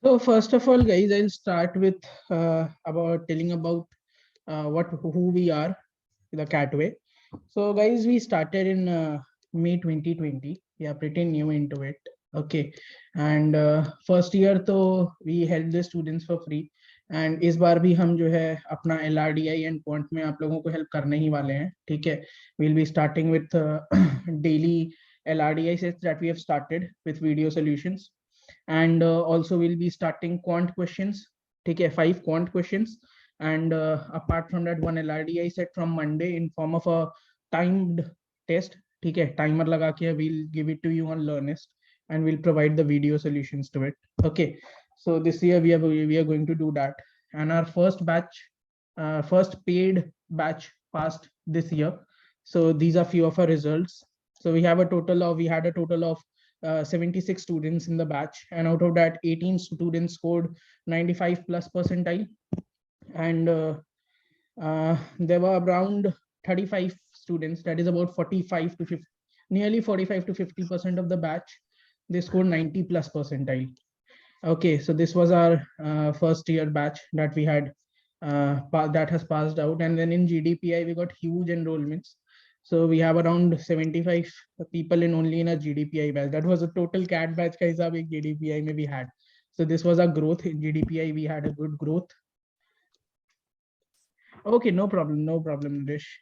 So first of all, guys, I'll start with about telling about what who we are, the CATWay. So guys, we started in May 2020. We are pretty new into it. Okay, and first year तो we help the students for free. And इस बार भी हम जो है अपना LRDI and Quant में आप लोगों को help करने ही वाले हैं. ठीक है, we'll be starting with daily LRDI sets that we have started with video solutions, and also we'll be starting quant questions. Okay, 5 quant questions, and apart from that, one LRDI set from Monday in form of a timed test. Okay, timer laga ke we'll give it to you on Learnest, and we'll provide the video solutions to it. Okay, so this year we are going to do that, and our first batch, first paid batch passed this year. So these are few of our results. So we had a total of 76 students in the batch, and out of that 18 students scored 95 plus percentile, and there were around 35 students, that is about 45 to 50, nearly 45 to 50% of the batch, they scored 90 plus percentile. Okay, so this was our first year batch that we had that has passed out, and then in GDPI we got huge enrollments. So we have around 75 people in only in a GDPI batch. That was a total CAT batch ka hisab ek GDPI mein we had. So this was our growth in GDPI. We had a good growth. Okay, no problem, Nish.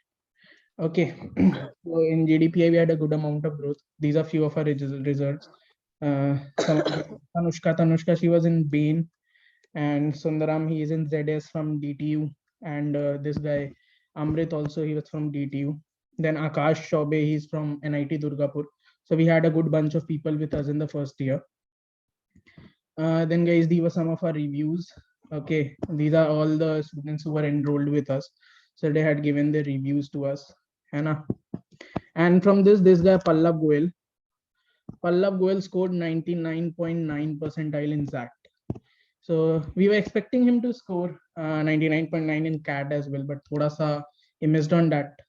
Okay, so in GDPI we had a good amount of growth. These are few of our results. Tanushka, she was in Bain, and Sundaram, he is in ZS from DTU, and this guy Amrit also, he was from DTU. Then Akash Chaube, he's from NIT Durgapur. So we had a good bunch of people with us in the first year. Then guys, these were some of our reviews. Okay, these are all the students who were enrolled with us, so they had given their reviews to us, Hannah. And from this guy Pallav Goel scored 99.9 percentile in ZAT. So we were expecting him to score 99.9 in CAT as well, but thoda sa he missed on that.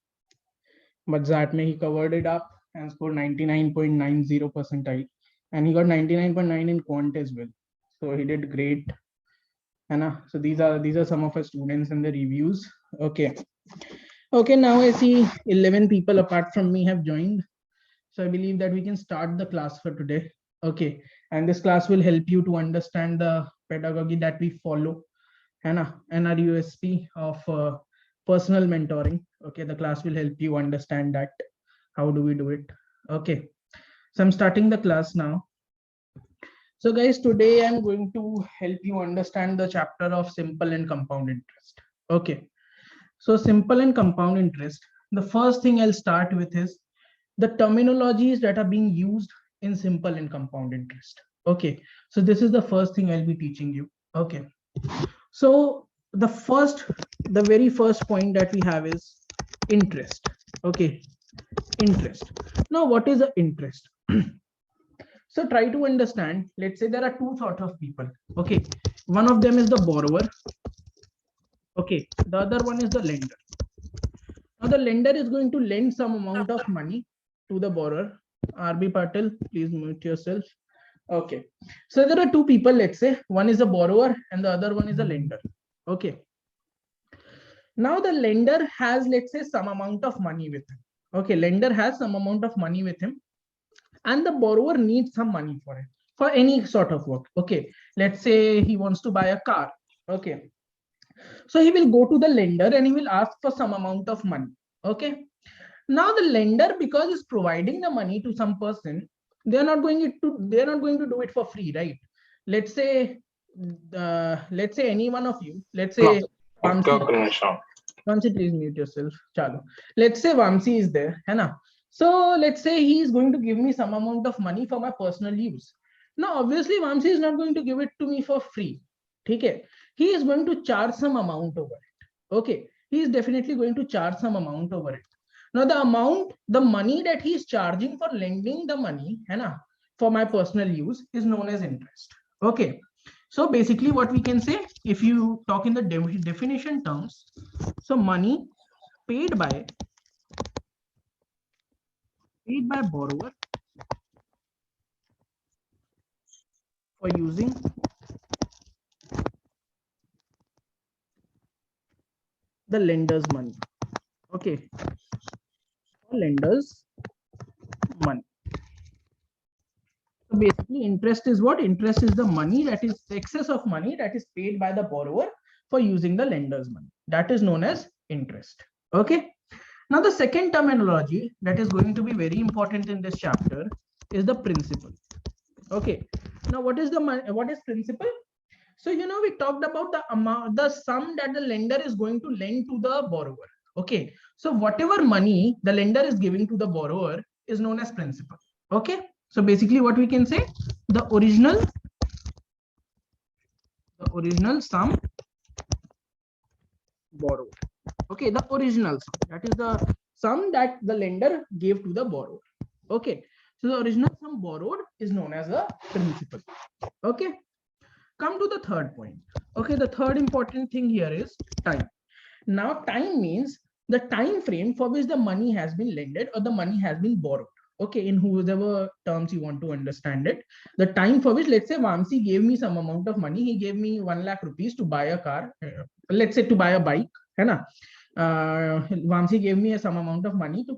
But ZAT mein he covered it up and scored 99.90 percentile, and he got 99.9 in Quant as well. So he did great. Anna. So these are some of our students in the reviews. Okay. Okay, now I see 11 people apart from me have joined. So I believe that we can start the class for today. Okay, and this class will help you to understand the pedagogy that we follow, Hannah, and our USP of personal mentoring. Okay, the class will help you understand that. How do we do it? Okay, so I'm starting the class now. So guys, today I'm going to help you understand the chapter of simple and compound interest. Okay, so simple and compound interest. The first thing I'll start with is the terminologies that are being used in simple and compound interest. Okay, so this is the first thing I'll be teaching you. Okay, so the very first point that we have is interest. Okay, interest. Now what is the interest? So try to understand. Let's say there are two sort of people. Okay, one of them is the borrower. Okay, the other one is the lender. Now the lender is going to lend some amount of money to the borrower. RB Patil, please mute yourself. Okay, so there are two people. Let's say one is a borrower and the other one is a lender. Okay, now the lender has, let's say, some amount of money with him. Okay, lender has some amount of money with him, and the borrower needs some money for it, for any sort of work. Okay, let's say he wants to buy a car. Okay, so he will go to the lender and he will ask for some amount of money. Okay, now the lender, because is providing the money to some person, they are not going to do it for free, right? Let's say any one of you, let's say Vamsi, please mute yourself. Chalo. Let's say Vamsi is there, है ना? So let's say he is going to give me some amount of money for my personal use. Now, obviously, Vamsi is not going to give it to me for free. Okay, he is going to charge some amount over it. Okay, he is definitely going to charge some amount over it. Now, the money that he is charging for lending the money, है ना, for my personal use is known as interest. Okay, so basically what we can say, if you talk in the definition terms, so money paid by borrower for using the lender's money. Okay, lender's money. So basically, interest is what? Interest is the money that is excess of money that is paid by the borrower for using the lender's money. That is known as interest. Okay. Now, the second terminology that is going to be very important in this chapter is the principal. Okay. Now, what is the money? What is principal? So, we talked about the amount, the sum that the lender is going to lend to the borrower. Okay. So, whatever money the lender is giving to the borrower is known as principal. Okay. So, basically, what we can say, the original sum borrowed. Okay, the original sum, that is the sum that the lender gave to the borrower. Okay, so the original sum borrowed is known as a principal. Okay, come to the third point. Okay, the third important thing here is time. Now, time means the time frame for which the money has been lended or the money has been borrowed. Okay, in whoever terms you want to understand it, the time for which, let's say Vamsi gave me some amount of money, he gave me 1 lakh rupees to buy a car, let's say to buy a bike, hai na? Vamsi gave me some amount of money to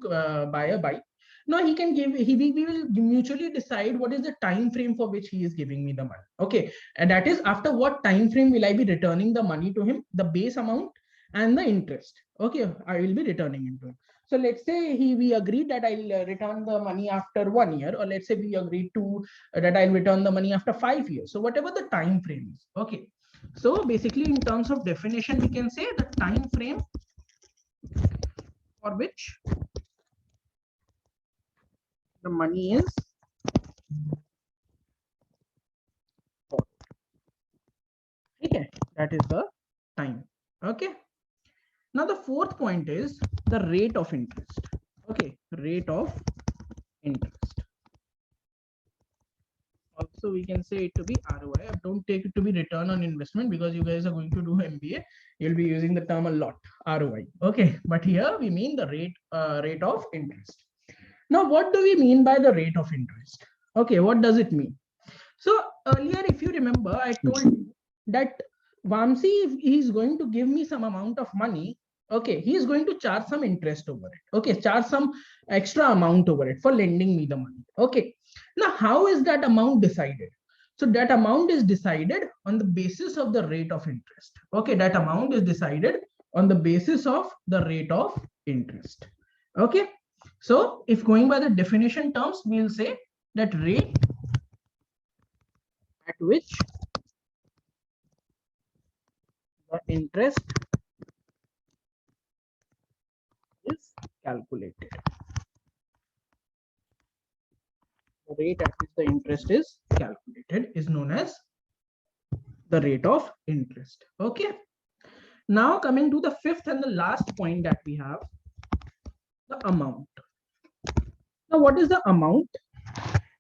buy a bike. Now he can give, we will mutually decide what is the time frame for which he is giving me the money. Okay, and that is after what time frame will I be returning the money to him, the base amount and the interest. Okay, I will be returning into it. So let's say we agreed that I'll return the money after 1 year, or let's say we agreed to that I'll return the money after 5 years. So whatever the time frame is. Okay. So basically, in terms of definition, we can say the time frame for which the money is okay, that is the time. Okay. Now the fourth point is the rate of interest. Okay, rate of interest. Also, we can say it to be ROI. Don't take it to be return on investment, because you guys are going to do MBA. You'll be using the term a lot, ROI. Okay, but here we mean the rate of interest. Now, what do we mean by the rate of interest? Okay, what does it mean? So earlier, if you remember, I told you that Vamsi, if he's going to give me some amount of money, okay, he is going to charge some interest over it. Okay, charge some extra amount over it for lending me the money. Okay, now how is that amount decided? So that amount is decided on the basis of the rate of interest. Okay, that amount is decided on the basis of the rate of interest. Okay, so if going by the definition terms, we'll say that rate at which the interest is calculated. The rate at which the interest is calculated is known as the rate of interest. Okay. Now coming to the fifth and the last point that we have, the amount. Now what is the amount?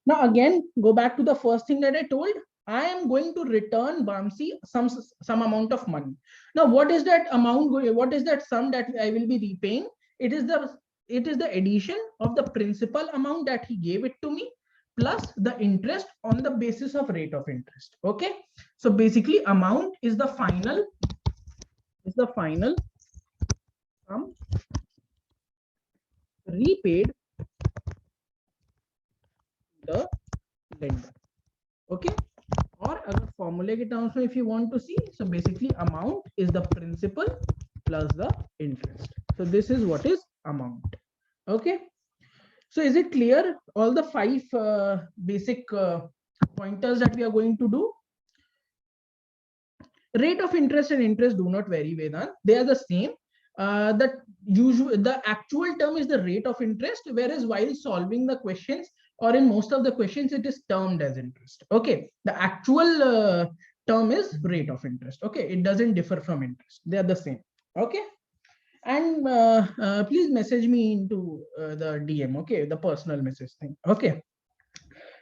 Now again, go back to the first thing that I told. I am going to return Vamsi some amount of money. Now what is that amount? What is that sum that I will be repaying? It is the addition of the principal amount that he gave it to me plus the interest on the basis of rate of interest. Okay, so basically amount is the final sum repaid the lender. Okay, or अगर formula के terms में if you want to see, so basically amount is the principal plus the interest. So this is what is amount. Okay, so is it clear all the five basic pointers that we are going to do? Rate of interest and interest do not vary, Vedant. They are the same. The actual term is the rate of interest, whereas while solving the questions or in most of the questions, it is termed as interest. Okay, the actual term is rate of interest. Okay, it doesn't differ from interest. They are the same. Okay, and please message me into the DM. Okay, the personal message thing. Okay.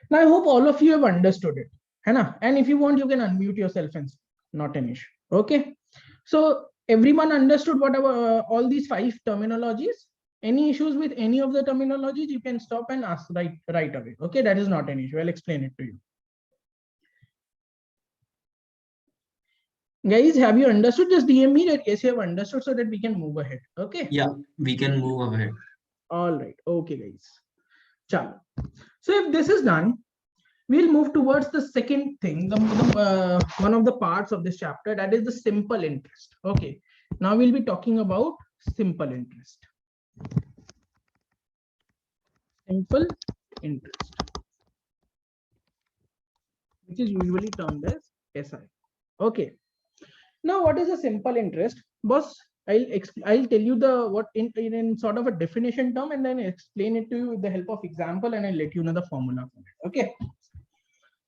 Now I hope all of you have understood it. And if you want, you can unmute yourself and not an issue. Okay. So everyone understood whatever all these five terminologies. Any issues with any of the terminologies, you can stop and ask right away. Okay, that is not an issue. I'll explain it to you. Guys, have you understood? Just DM me that yes, you have understood so that we can move ahead. Okay. Yeah, we can move ahead. All right. Okay, guys. Chalo. So if this is done, we'll move towards the second thing, one of the parts of this chapter, that is the simple interest. Okay. Now we'll be talking about simple interest. Simple interest, which is usually termed as SI. Okay. Now, what is a simple interest, boss? I'll tell you the what in sort of a definition term, and then explain it to you with the help of example, and I'll let you know the formula for it. Okay.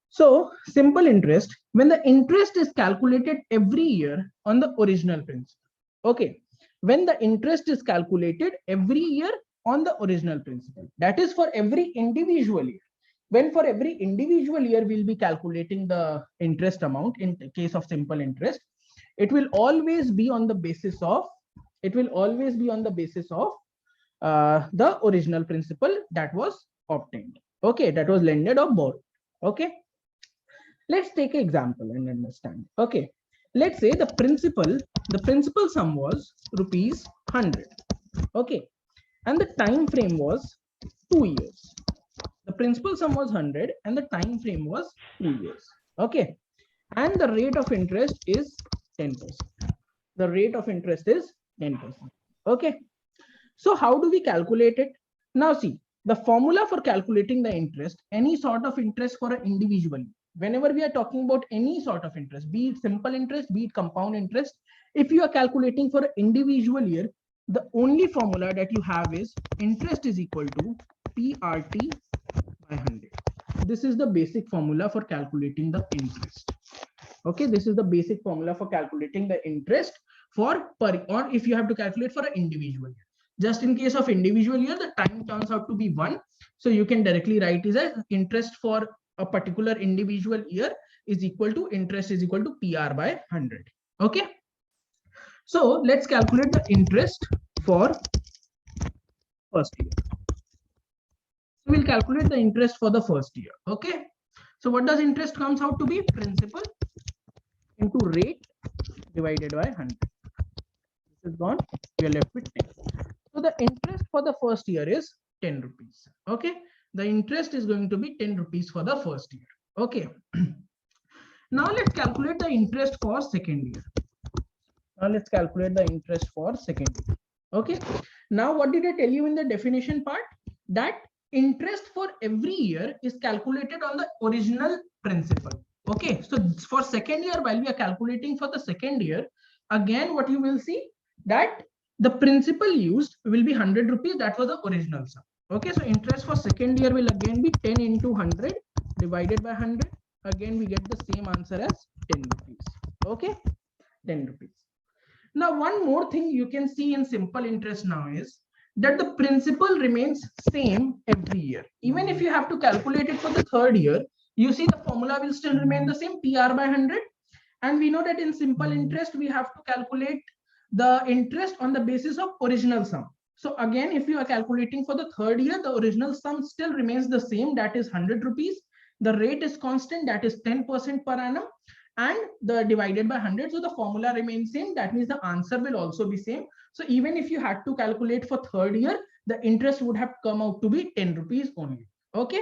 So, simple interest, when the interest is calculated every year on the original principal. Okay. When the interest is calculated every year on the original principal, that is for every individual year. When for every individual year we'll be calculating the interest amount in the case of simple interest, it will always be on the basis of the original principal that was obtained. Okay, that was lended or borrowed. Okay, let's take an example and understand. Okay, let's say the principal sum was rupees 100. Okay, and the time frame was 2 years. The principal sum was 100 and the time frame was 2 years. Okay, and the rate of interest is 10%. The rate of interest is 10%. Okay, so how do we calculate it? Now see, the formula for calculating the interest, any sort of interest for an individual, whenever we are talking about any sort of interest, be it simple interest, be it compound interest, if you are calculating for an individual year, the only formula that you have is interest is equal to PRT by 100. This is the basic formula for calculating the interest. Okay, this is the basic formula for calculating the interest for per, or if you have to calculate for an individual year. Just in case of individual year, the time turns out to be 1. So you can directly write it as interest for a particular individual year is equal to interest is equal to PR by 100. Okay. So let's calculate the interest for first year. So we'll calculate the interest for the first year. Okay. So what does interest comes out to be? Principal into rate divided by 100. This is gone. We are left with 10. So the interest for the first year is 10 rupees. Okay. The interest is going to be 10 rupees for the first year. Okay. Now let's calculate the interest for second year. Okay. Now what did I tell you in the definition part? That interest for every year is calculated on the original principal. Okay. So for second year, while we are calculating for the second year, again, what you will see that the principal used will be 100 rupees. That was the original sum. Okay. So interest for second year will again be 10 into 100 divided by 100. Again, we get the same answer as 10 rupees. Okay. 10 rupees. Now, one more thing you can see in simple interest now is that the principal remains same every year. Even if you have to calculate it for the third year, you see the formula will still remain the same, PR by 100. And we know that in simple interest, we have to calculate the interest on the basis of original sum. So again, if you are calculating for the third year, the original sum still remains the same, that is 100 rupees. The rate is constant, that is 10% per annum, and the divided by 100. So the formula remains same. That means the answer will also be same. So even if you had to calculate for third year, the interest would have come out to be 10 rupees only. Okay.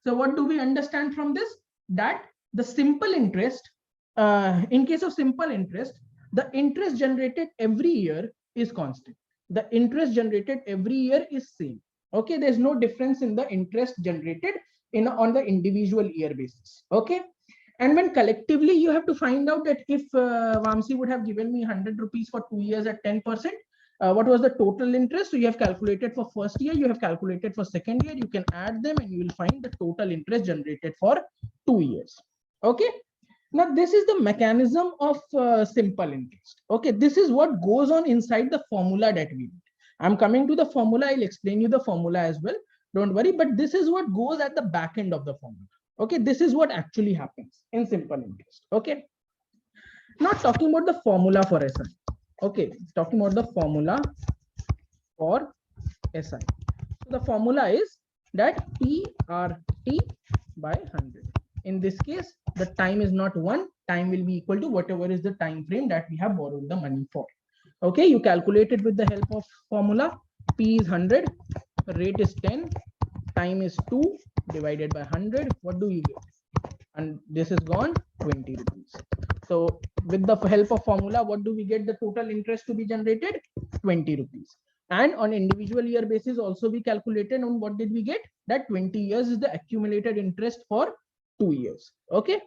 So what do we understand from this? That the simple interest, in case of simple interest, the interest generated every year is constant. The interest generated every year is same. Okay. There's no difference in the interest generated on the individual year basis. Okay. And when collectively you have to find out that if Vamsi would have given me 100 rupees for 2 years at 10%, what was the total interest? So you have calculated for first year, you have calculated for second year, you can add them and you will find the total interest generated for 2 years. Okay. Now this is the mechanism of simple interest. Okay. This is what goes on inside the formula that we need. I'm coming to the formula. I'll explain you the formula as well. Don't worry. But this is what goes at the back end of the formula. Okay, this is what actually happens in simple interest. Okay, not talking about the formula for SI. Okay, talking about the formula for SI. So the formula is that PRT by 100. In this case, the time is not 1, time will be equal to whatever is the time frame that we have borrowed the money for. Okay, you calculate it with the help of formula. P is 100, rate is 10, time is 2 divided by 100. What do you get? And this is gone 20 rupees. So with the help of formula, what do we get the total interest to be generated? 20 rupees. And on individual year basis also we calculated on what did we get? That 20 years is the accumulated interest for 2 years. Okay.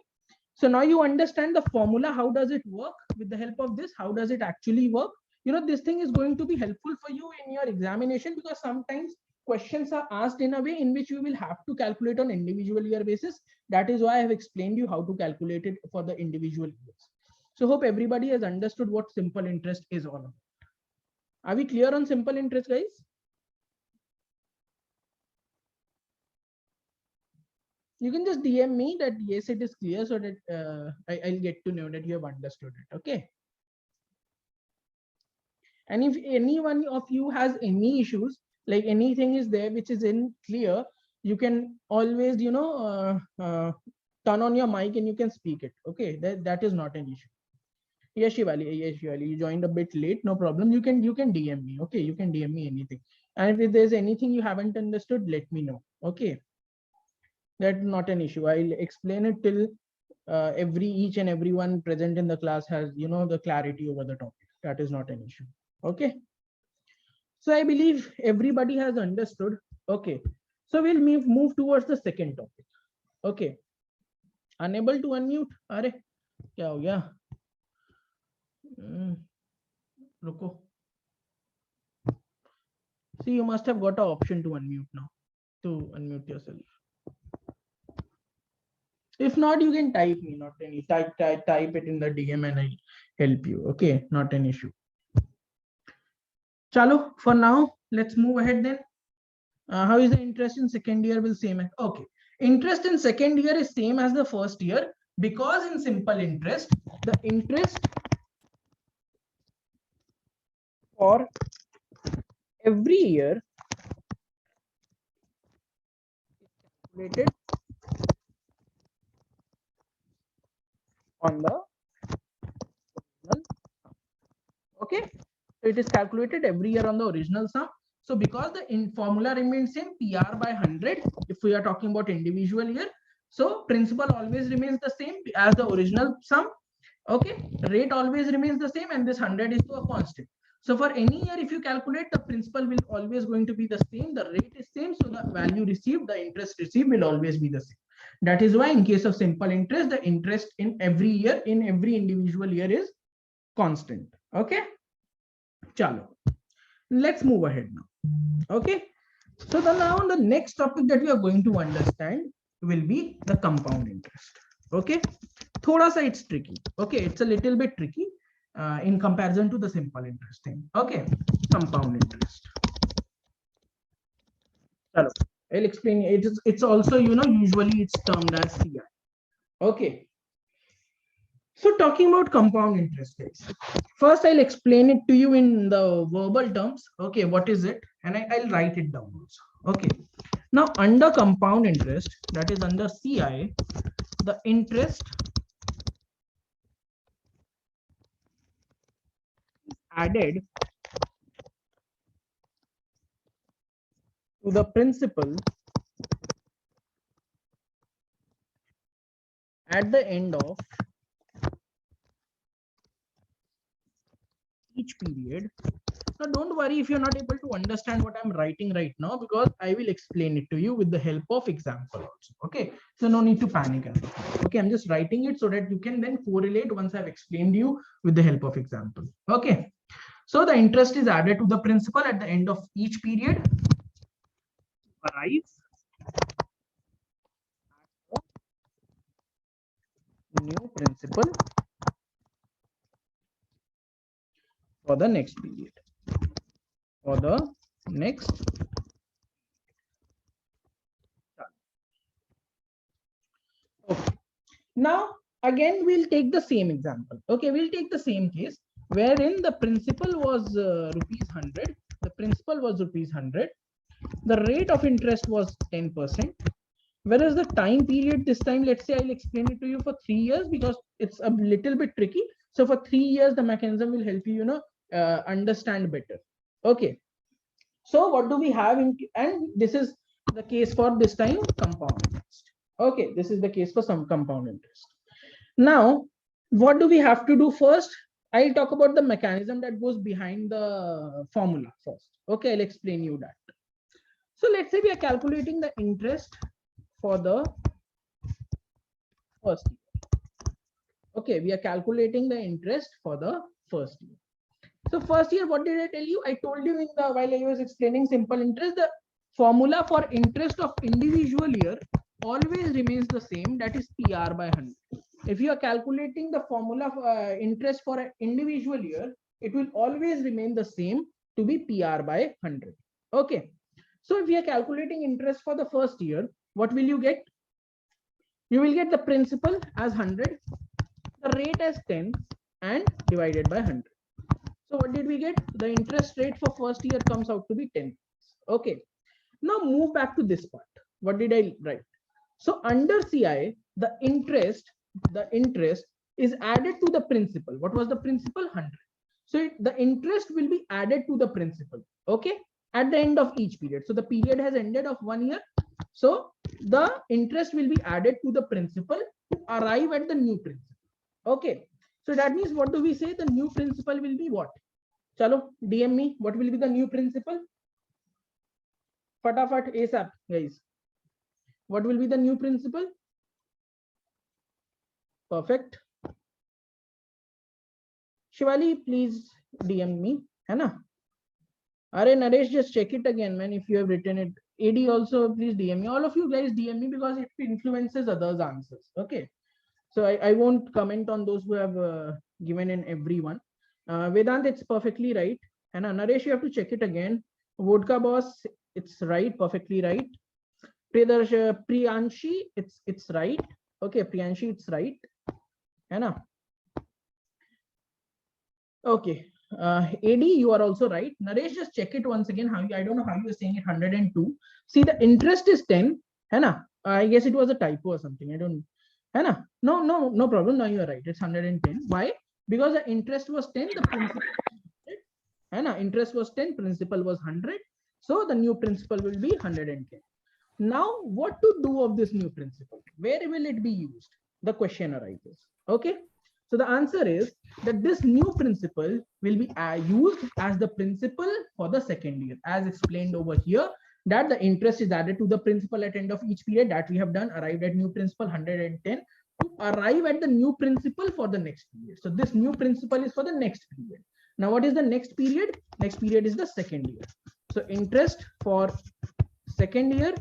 So now you understand the formula. How does it work? With the help of this, how does it actually work? This thing is going to be helpful for you in your examination, because sometimes questions are asked in a way in which you will have to calculate on individual year basis. That is why I have explained you how to calculate it for the individual years. So hope everybody has understood what simple interest is all about. Are we clear on simple interest, guys? You can just DM me that yes, it is clear, so that I'll get to know that you have understood it. Okay. And if any one of you has any issues, like anything is there which is in clear, you can always turn on your mic and you can speak it. Okay, that is not an issue. Yes, Shivali, you joined a bit late, no problem. You can DM me. Okay, you can DM me anything. And if there's anything you haven't understood, let me know. Okay, that's not an issue. I'll explain it till each and everyone present in the class has the clarity over the topic. That is not an issue. Okay, so I believe everybody has understood. Okay, so we'll move towards the second topic. Okay, unable to unmute. Are kya ho gaya? Ruko. See, you must have got an option to unmute now, to unmute yourself. If not, you can type me. Not any type it in the DM and I'll help you. Okay, not an issue. Chalo, for now, let's move ahead then. How is the interest in second year will same? Okay, interest in second year is same as the first year, because in simple interest, the interest for every year is calculated on the original. Okay, so it is calculated every year on the original sum. So because the formula remains same, PR by 100, if we are talking about individual year, so principal always remains the same as the original sum. Okay, rate always remains the same, and this 100 is to a constant. So for any year, if you calculate, the principal will always going to be the same, the rate is same, so the value received, the interest received will always be the same. That is why in case of simple interest, the interest in every year, in every individual year is constant. Okay, chalo, let's move ahead now. Okay, so now the next topic that we are going to understand will be the compound interest. Okay, thoda sa it's tricky. Okay, it's a little bit tricky in comparison to the simple interest thing. Okay, compound interest. Chalo, I'll explain. It's also usually it's termed as CI. Okay. So talking about compound interest, guys. First, I'll explain it to you in the verbal terms. Okay, what is it? And I'll write it down also. Okay. Now, under compound interest, that is under CI, the interest is added to the principal at the end of each period. Now don't worry if you're not able to understand what I'm writing right now, because I will explain it to you with the help of example also. Okay, so no need to panic. Okay, I'm just writing it so that you can then correlate once I've explained you with the help of example. Okay, so the interest is added to the principal at the end of each period. Arrive new principal for the next period. For the next. Okay. Now again we'll take the same example. Okay, we'll take the same case wherein the principal was rupees 100. The principal was rupees 100. The rate of interest was 10%. Whereas the time period this time, let's say I'll explain it to you for 3 years because it's a little bit tricky. So for 3 years, the mechanism will help you, understand better. Okay. So what do we have in, and this is the case for this time compound interest. Okay, this is the case for some compound interest. Now, what do we have to do first? I'll talk about the mechanism that goes behind the formula first. Okay, I'll explain you that. So let's say we are calculating the interest for the first year. Okay, we are calculating the interest for the first year. So first year, what did I tell you? I told you in the while I was explaining simple interest, the formula for interest of individual year always remains the same. That is PR by 100. If you are calculating the formula for interest for an individual year, it will always remain the same to be PR by 100. Okay. So if you are calculating interest for the first year, what will you get? You will get the principal as 100, the rate as 10, and divided by 100. So what did we get? The interest rate for first year comes out to be 10. Okay. Now move back to this part. What did I write? So under CI, the interest is added to the principal. What was the principal? 100. So the interest will be added to the principal. Okay. At the end of each period. So the period has ended of 1 year. So the interest will be added to the principal to arrive at the new principal. Okay. So that means what do we say? The new principal will be what? Chalo, DM me. What will be the new principal? Fatafat ASAP, guys. What will be the new principal? Perfect. Shivali, please DM me. Hana? Are Naresh, just check it again, man, if you have written it. AD also, please DM me. All of you guys DM me because it influences others' answers. Okay. So I won't comment on those who have given in everyone. Vedant, it's perfectly right. And Naresh, you have to check it again. Vodka boss, it's right, perfectly right. Priyanshi, it's right. Okay, Priyanshi, it's right. Anna. Okay. AD, you are also right. Naresh, just check it once again. How I don't know how you are saying it. 102. See, the interest is 10. Anna. I guess it was a typo or something. I don't. Anna. No problem. Now you are right. It's 110. Why? Because the interest was 10. The principal. Anna, interest was 10. Principal was 100. So the new principal will be 110. Now, what to do of this new principal? Where will it be used? The question arises. Okay. So the answer is that this new principal will be used as the principal for the second year, as explained over here, that the interest is added to the principal at end of each period that we have done, arrived at new principal 110 to arrive at the new principal for the next period. So this new principal is for the next period. Now, what is the next period? Next period is the second year. So interest for second year,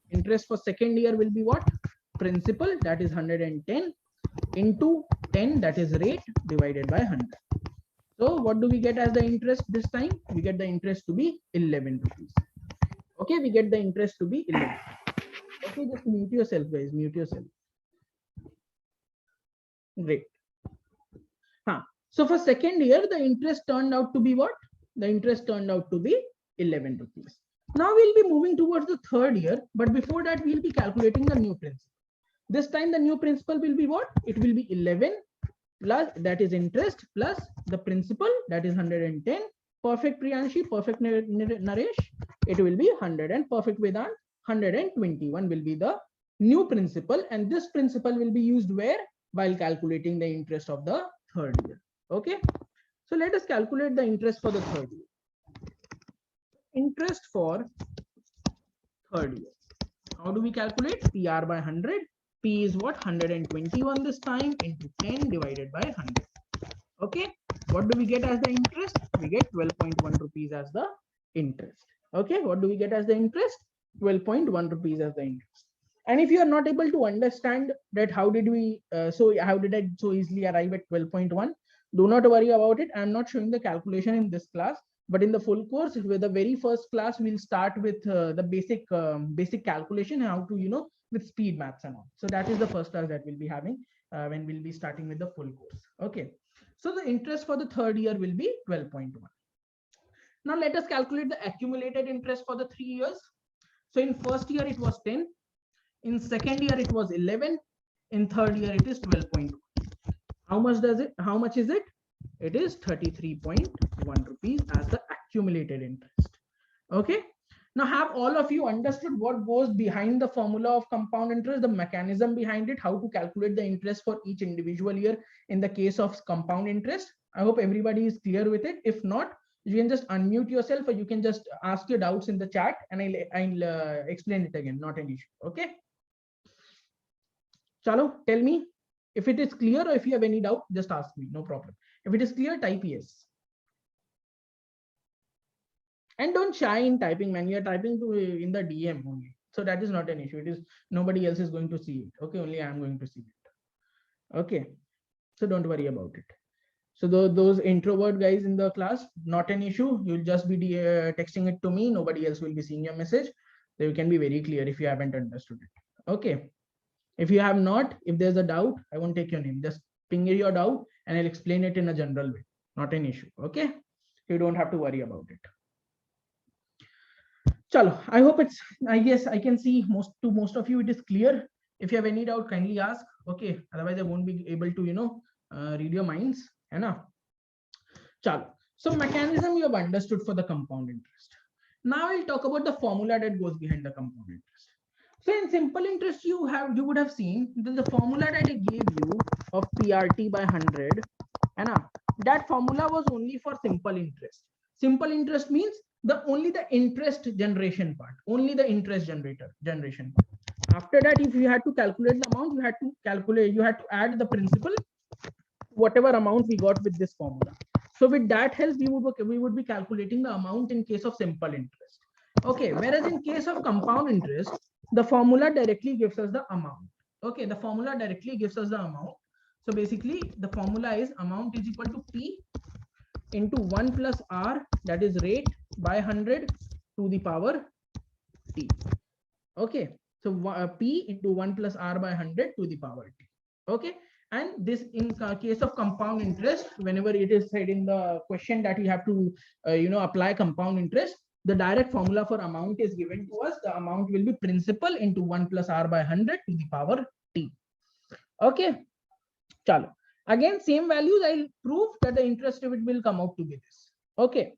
interest for second year will be what? Principal, that is 110 into 10, that is rate, divided by 100. So what do we get as the interest this time? We get the interest to be 11 rupees. Okay, we get the interest to be 11. Okay, just mute yourself, guys. Mute yourself. Great. So for second year, the interest turned out to be what? The interest turned out to be 11 rupees. Now we'll be moving towards the third year, but before that, we'll be calculating the new principal. This time the new principal will be what? It will be 11 plus, that is interest, plus the principal, that is 110. Perfect Priyanshi, perfect Naresh. It will be 100 and perfect Vedant. 121 will be the new principal, and this principal will be used where? While calculating the interest of the third year. Okay. So let us calculate the interest for the third year. Interest for third year. How do we calculate? PR by 100. P is what? 121 this time into 10 divided by 100. Okay. What do we get as the interest? We get 12.1 rupees as the interest. Okay. What do we get as the interest? 12.1 rupees as the interest. And if you are not able to understand that, how did I so easily arrive at 12.1? Do not worry about it. I'm not showing the calculation in this class, but in the full course, with the very first class, we'll start with the basic calculation, how to, with speed maths and all. So that is the first class that we'll be having when we'll be starting with the full course. Okay. So the interest for the third year will be 12.1. Now let us calculate the accumulated interest for the 3 years. So in first year it was 10, in second year it was 11, in third year it is 12.2. How much is it? It is 33.1 rupees as the accumulated interest. Okay. Now, have all of you understood what goes behind the formula of compound interest, the mechanism behind it, how to calculate the interest for each individual year in the case of compound interest? I hope everybody is clear with it. If not, you can just unmute yourself, or you can just ask your doubts in the chat, and I'll explain it again. Not an issue. Okay. Chalo, tell me if it is clear, or if you have any doubt, just ask me. No problem. If it is clear, type yes. And don't shy in typing, man. You're typing in the DM only. So that is not an issue. It is nobody else is going to see it. Okay, only I'm going to see it. Okay. So don't worry about it. So those introvert guys in the class, not an issue. You'll just be texting it to me. Nobody else will be seeing your message. So you can be very clear if you haven't understood it. Okay. If you have not, if there's a doubt, I won't take your name. Just ping your doubt and I'll explain it in a general way. Not an issue. Okay. You don't have to worry about it. Chalo, I hope it's, I guess I can see most of you it is clear. If you have any doubt, kindly ask. Okay, otherwise I won't be able to read your minds. Hai na? Chalo. So mechanism you have understood for the compound interest. Now I'll talk about the formula that goes behind the compound interest. So in simple interest, you would have seen that the formula that I gave you of PRT by 100, hai na? That formula was only for simple interest. Simple interest means only the interest generation part, only the interest generation part. After that, if you had to calculate the amount, you had to add the principal, whatever amount we got with this formula. So with that help, we would be calculating the amount in case of simple interest. Okay, whereas in case of compound interest, the formula directly gives us the amount. Okay, the formula directly gives us the amount. So basically, the formula is amount is equal to P into 1 plus R, that is rate, by 100 to the power T. Okay, so P into 1 plus R by 100 to the power T. Okay, and this in case of compound interest, whenever it is said in the question that you have to apply compound interest, the direct formula for amount is given to us. The amount will be principal into 1 plus R by 100 to the power T. Okay, chalo. Again, same values, I'll prove that the interest rate will come out to be this. Okay.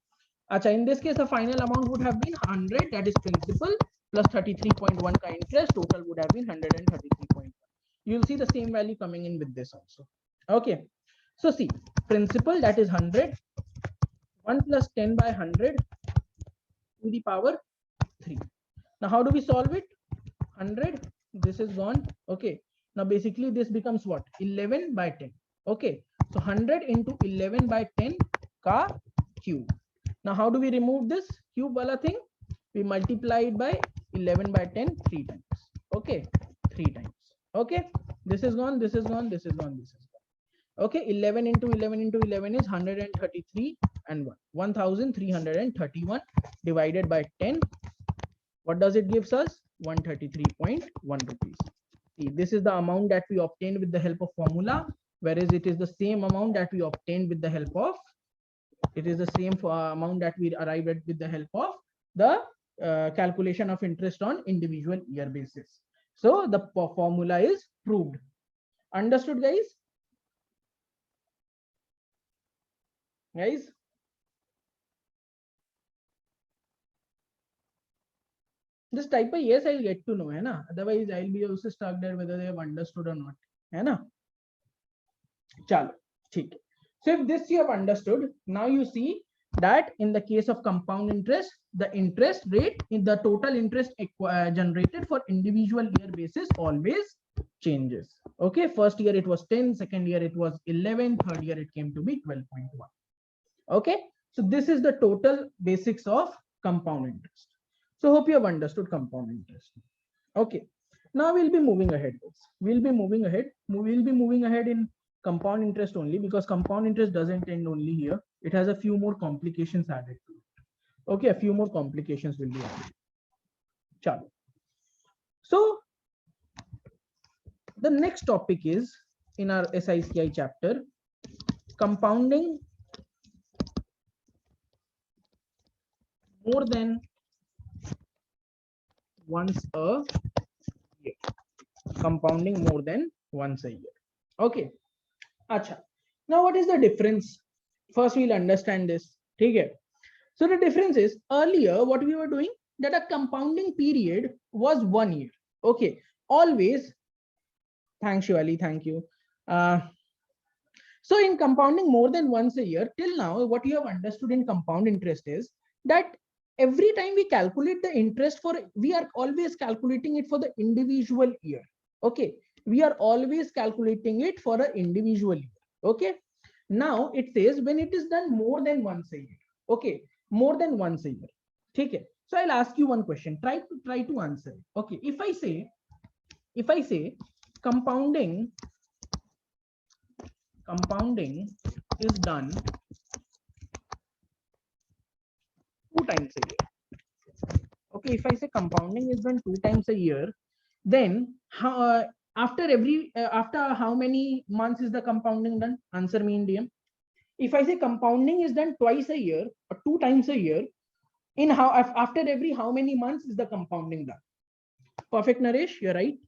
Acha, in this case, the final amount would have been 100, that is principal, plus 33.1 ka interest, total would have been 133.1. You'll see the same value coming in with this also. Okay. So see, principal, that is 100, 1 plus 10 by 100 to the power 3. Now, how do we solve it? 100, this is gone. Okay. Now, basically, this becomes what? 11 by 10. Okay, so 100 into 11 by 10 ka cube. Now, how do we remove this cube wala thing? We multiply it by 11 by 10 3 times. Okay, 3 times. Okay, this is gone, this is gone, this is gone, this is gone. Okay, 11 into 11 into 11 is 133 and 1. 1331 divided by 10. What does it gives us? 133.1 rupees. See, this is the amount that we obtained with the help of formula. Whereas it is the same amount that we obtained with the help of, amount that we arrived at with the help of the calculation of interest on individual year basis. So the formula is proved. Understood, guys? Guys? Just type a yes, I'll get to know, hai na? Otherwise, I'll be also stuck there whether they have understood or not. Hai na? Chalo, theek. So if this you have understood, now you see that in the case of compound interest, the interest rate in the total interest generated for individual year basis always changes. Okay, first year it was 10, second year it was 11, third year it came to be 12.1. Okay, so this is the total basics of compound interest. So hope you have understood compound interest. Okay, now we'll be moving ahead. We'll be moving ahead in compound interest only, because compound interest doesn't end only here. It has a few more complications added to it. Okay, a few more complications will be added. Chalo. So the next topic is in our SICI chapter, compounding more than once a year. Compounding more than once a year. Okay. Acha. Now what is the difference? First we'll understand this. Okay. So the difference is earlier what we were doing, that a compounding period was 1 year. Okay. Always. Thanks, Shivali. Thank you. So in compounding more than once a year, till now, what you have understood in compound interest is that every time we calculate the interest for, we are always calculating it for the individual year. Okay. We are always calculating it for an individual year. Okay. Now it says when it is done more than once a year. Okay. More than once a year. Okay. So I'll ask you one question. Try to answer. Okay. If I say compounding is done 2 times a year. Okay, if I say compounding is done 2 times a year, then after how many months is the compounding done? Answer me in DM. If I say compounding is done twice a year or 2 times a year, in after every how many months is the compounding done? Perfect, Naresh, you're right.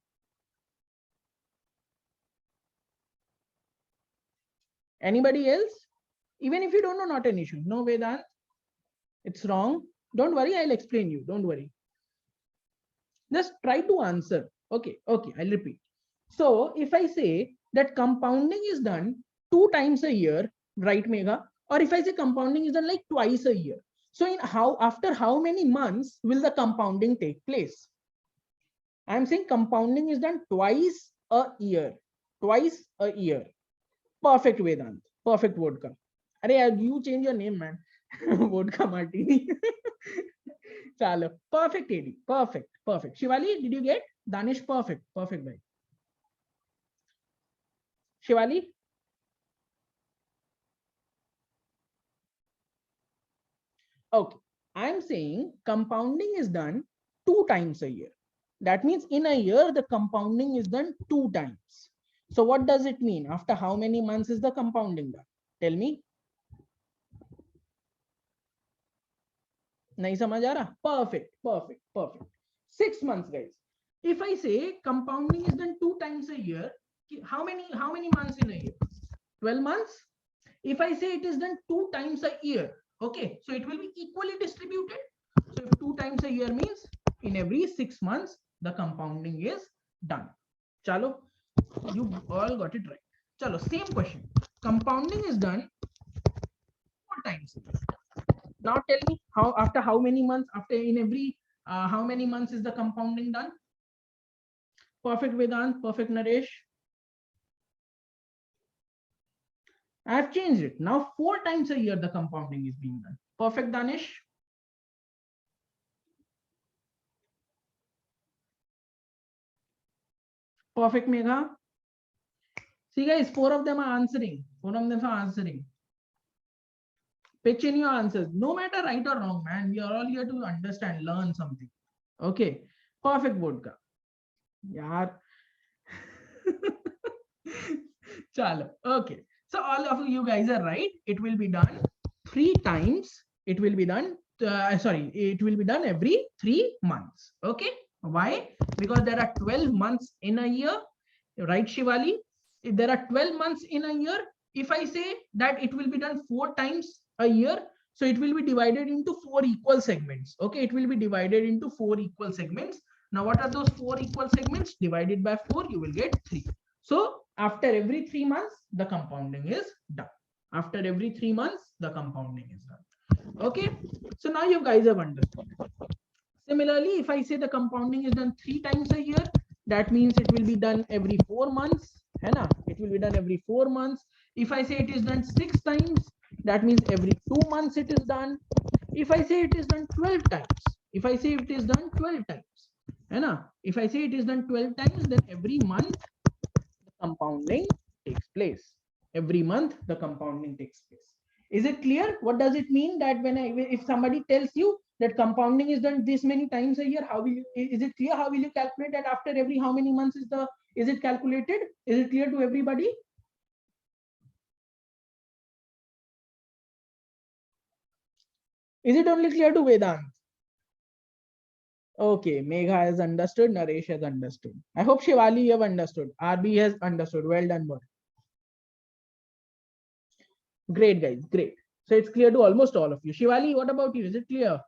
Anybody else? Even if you don't know, not an issue. No, Vedant, it's wrong. Don't worry, I'll explain you. Don't worry. Just try to answer. Okay, I'll repeat. So if I say that compounding is done 2 times a year, right, Megha? Or if I say compounding is done like twice a year. So after how many months will the compounding take place? I'm saying compounding is done twice a year. Twice a year. Perfect, Vedant. Perfect, Vodka. Arey, you change your name, man. Vodka Martini. Chalo. Perfect, AD. Perfect. Shivali, did you get? Danish, perfect. Perfect, bhai. Shivali? Okay. I'm saying compounding is done 2 times a year. That means in a year, the compounding is done 2 times. So what does it mean? After how many months is the compounding done? Tell me. Nahi samajh aa raha? Perfect. 6 months, guys. If I say compounding is done 2 times a year, how many months in a year? 12 months. If I say it is done 2 times a year, okay, so it will be equally distributed. So if 2 times a year means in every 6 months, the compounding is done. Chalo, you all got it right. Chalo, same question. Compounding is done 4 times a year. Now tell me after how many months, after in every how many months is the compounding done? Perfect, Vedant. Perfect, Naresh. I've changed it. Now 4 times a year the compounding is being done. Perfect, Danish. Perfect, Megha. See guys, 4 of them are answering. 4 of them are answering. Pitch in your answers. No matter right or wrong, man. We are all here to understand, learn something. Okay. Perfect, Vodka. Yaar. Chalo. Okay. So all of you guys are right. It will be done 3 times. It will be done. It will be done every 3 months. Okay. Why? Because there are 12 months in a year. Right, Shivali? If there are 12 months in a year, if I say that it will be done 4 times a year, so it will be divided into 4 equal segments. Okay. It will be divided into 4 equal segments. Now, what are those 4 equal segments? Divided by 4, you will get 3. So after every 3 months, the compounding is done. After every 3 months, the compounding is done. Okay. So now you guys have understood. Similarly, if I say the compounding is done 3 times a year, that means it will be done every 4 months. It will be done every 4 months. If I say it is done 6 times, that means every 2 months it is done. If I say it is done 12 times, if I say it is done 12 times, if I say it is done 12 times, then every month the compounding takes place. Every month the compounding takes place. Is it clear? What does it mean that if somebody tells you that compounding is done this many times a year, is it clear? How will you calculate that after every how many months is it calculated? Is it clear to everybody? Is it only clear to Vedant? Okay, Megha has understood, Naresh has understood. I hope Shivali you have understood. RB has understood. Well done, boy. Great, guys, great. So it's clear to almost all of you. Shivali, what about you? Is it clear?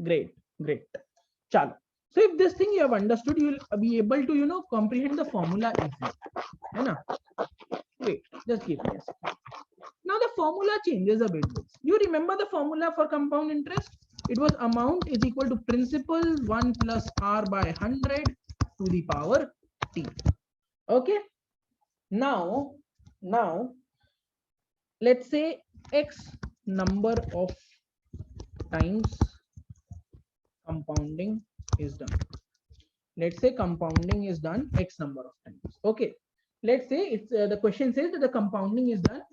Great, great. Chalo. So if this thing you have understood, you will be able to, comprehend the formula easily. Hai. Wait, just give me a second. Now the formula changes a bit. You remember the formula for compound interest? It was amount is equal to principal 1 plus r by 100 to the power t. Okay. Now let's say x number of times compounding is done. Let's say compounding is done x number of times. Okay. Let's say it's the question says that the compounding is done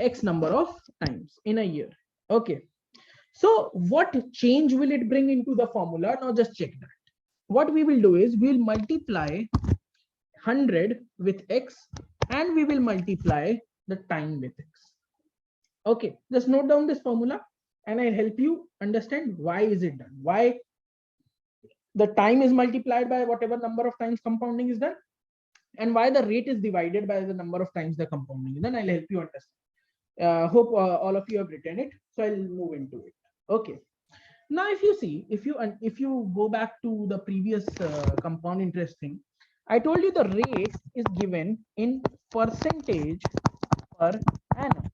x number of times in a year. Okay. So what change will it bring into the formula? Now just check that. What we will do is we'll multiply 100 with x and we will multiply the time with x. Okay, just note down this formula and I'll help you understand why is it done. Why the time is multiplied by whatever number of times compounding is done and why the rate is divided by the number of times the compounding is done. I'll help you understand. Hope all of you have written it. So I'll move into it. Okay. Now, if you see, if you go back to the previous compound interest thing, I told you the rate is given in percentage per annum.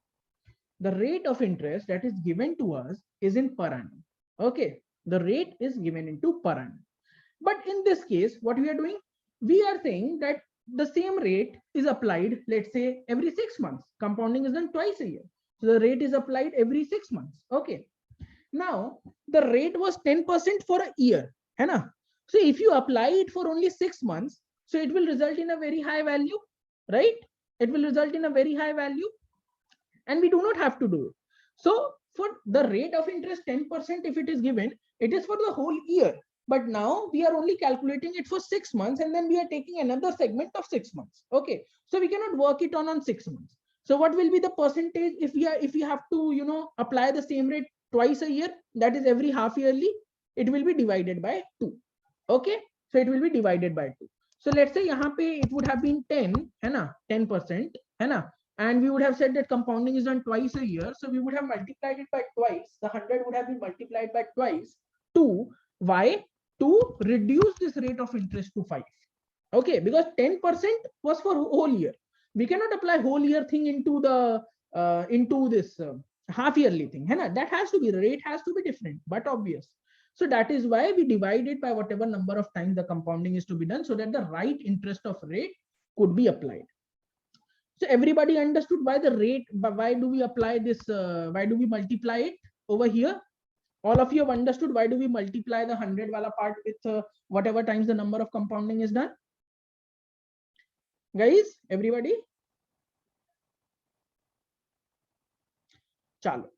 The rate of interest that is given to us is in per annum. Okay, the rate is given into per annum. But in this case, what we are doing, we are saying that the same rate is applied, let's say every 6 months. Compounding is done twice a year. So the rate is applied every 6 months. Okay. Now the rate was 10% for a year. So if you apply it for only 6 months, so it will result in a very high value, right? It will result in a very high value and we do not have to do it. So for the rate of interest 10%, if it is given, it is for the whole year. But now we are only calculating it for 6 months and then we are taking another segment of 6 months. Okay. So we cannot work it on 6 months. So what will be the percentage if we have to, apply the same rate twice a year, that is every half yearly, it will be divided by 2. Okay. So it will be divided by 2. So let's say it would have been 10, 10%, and we would have said that compounding is done twice a year. So we would have multiplied it by twice. The 100 would have been multiplied by twice. 2. Why? To reduce this rate of interest to 5. Okay, because 10% was for whole year. We cannot apply whole year thing into the into this half yearly thing. That has to be, the rate has to be different, but obvious. So that is why we divide it by whatever number of times the compounding is to be done, so that the right interest of rate could be applied. So everybody understood why the rate, why do we apply this, why do we multiply it over here? All of you have understood why do we multiply the 100 wala part with whatever times the number of compounding is done? Guys, everybody? Chalo.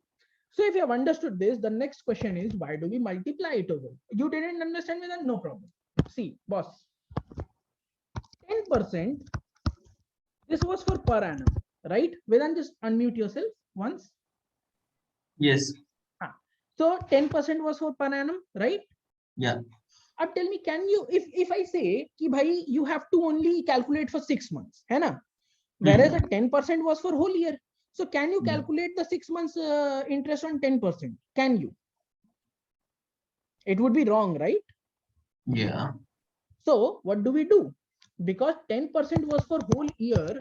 So if you have understood this, the next question is, why do we multiply it over? You didn't understand me, then no problem. See, boss, 10%, this was for per annum, right? Vedan, just unmute yourself once. Yes. So 10% was for per annum, right? Yeah. Now tell me, can you, if I say ki bhai, you have to only calculate for 6 months, whereas the 10% was for whole year. So can you calculate the 6 months interest on 10%? Can you? It would be wrong, right? Yeah. So what do we do? Because 10% was for whole year,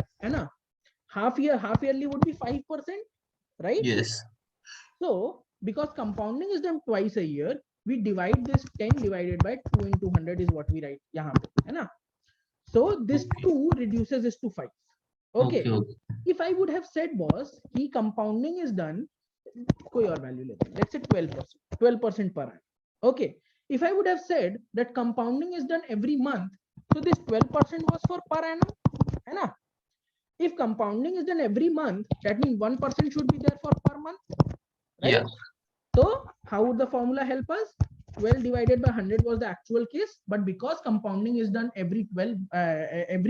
half yearly would be 5%, right? Yes. So because compounding is done twice a year, we divide this 10 divided by 2 into 100 is what we write. So this 2 reduces this to 5. Okay. If I would have said, boss, he compounding is done, let's say 12% per annum. Okay. If I would have said that compounding is done every month, so this 12% was for per annum. If compounding is done every month, that means 1% should be there for per month. Right? Yeah. So how would the formula help us? 12 divided by 100 was the actual case, but because compounding is done every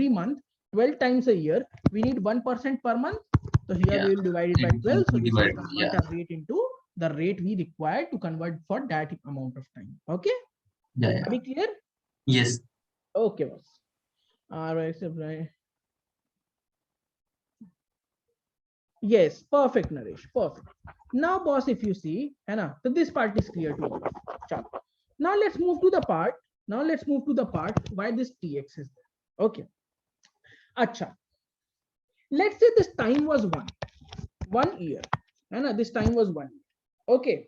month, 12 times a year, we need 1% per month. So here we will divide it by 12. So this will convert our rate into the rate we require to convert for that amount of time. Okay. Yeah. Are we clear? Yes. Okay, boss. All right, right. Yes, perfect, Naresh. Perfect. Now, boss, if you see, Hannah, so this part is clear to all of you. Chalo. Now let's move to the part. Now let's move to the part why this TX is there. Okay. Acha. Let's say this time was 1 year. Hannah, this time was 1 year. Okay.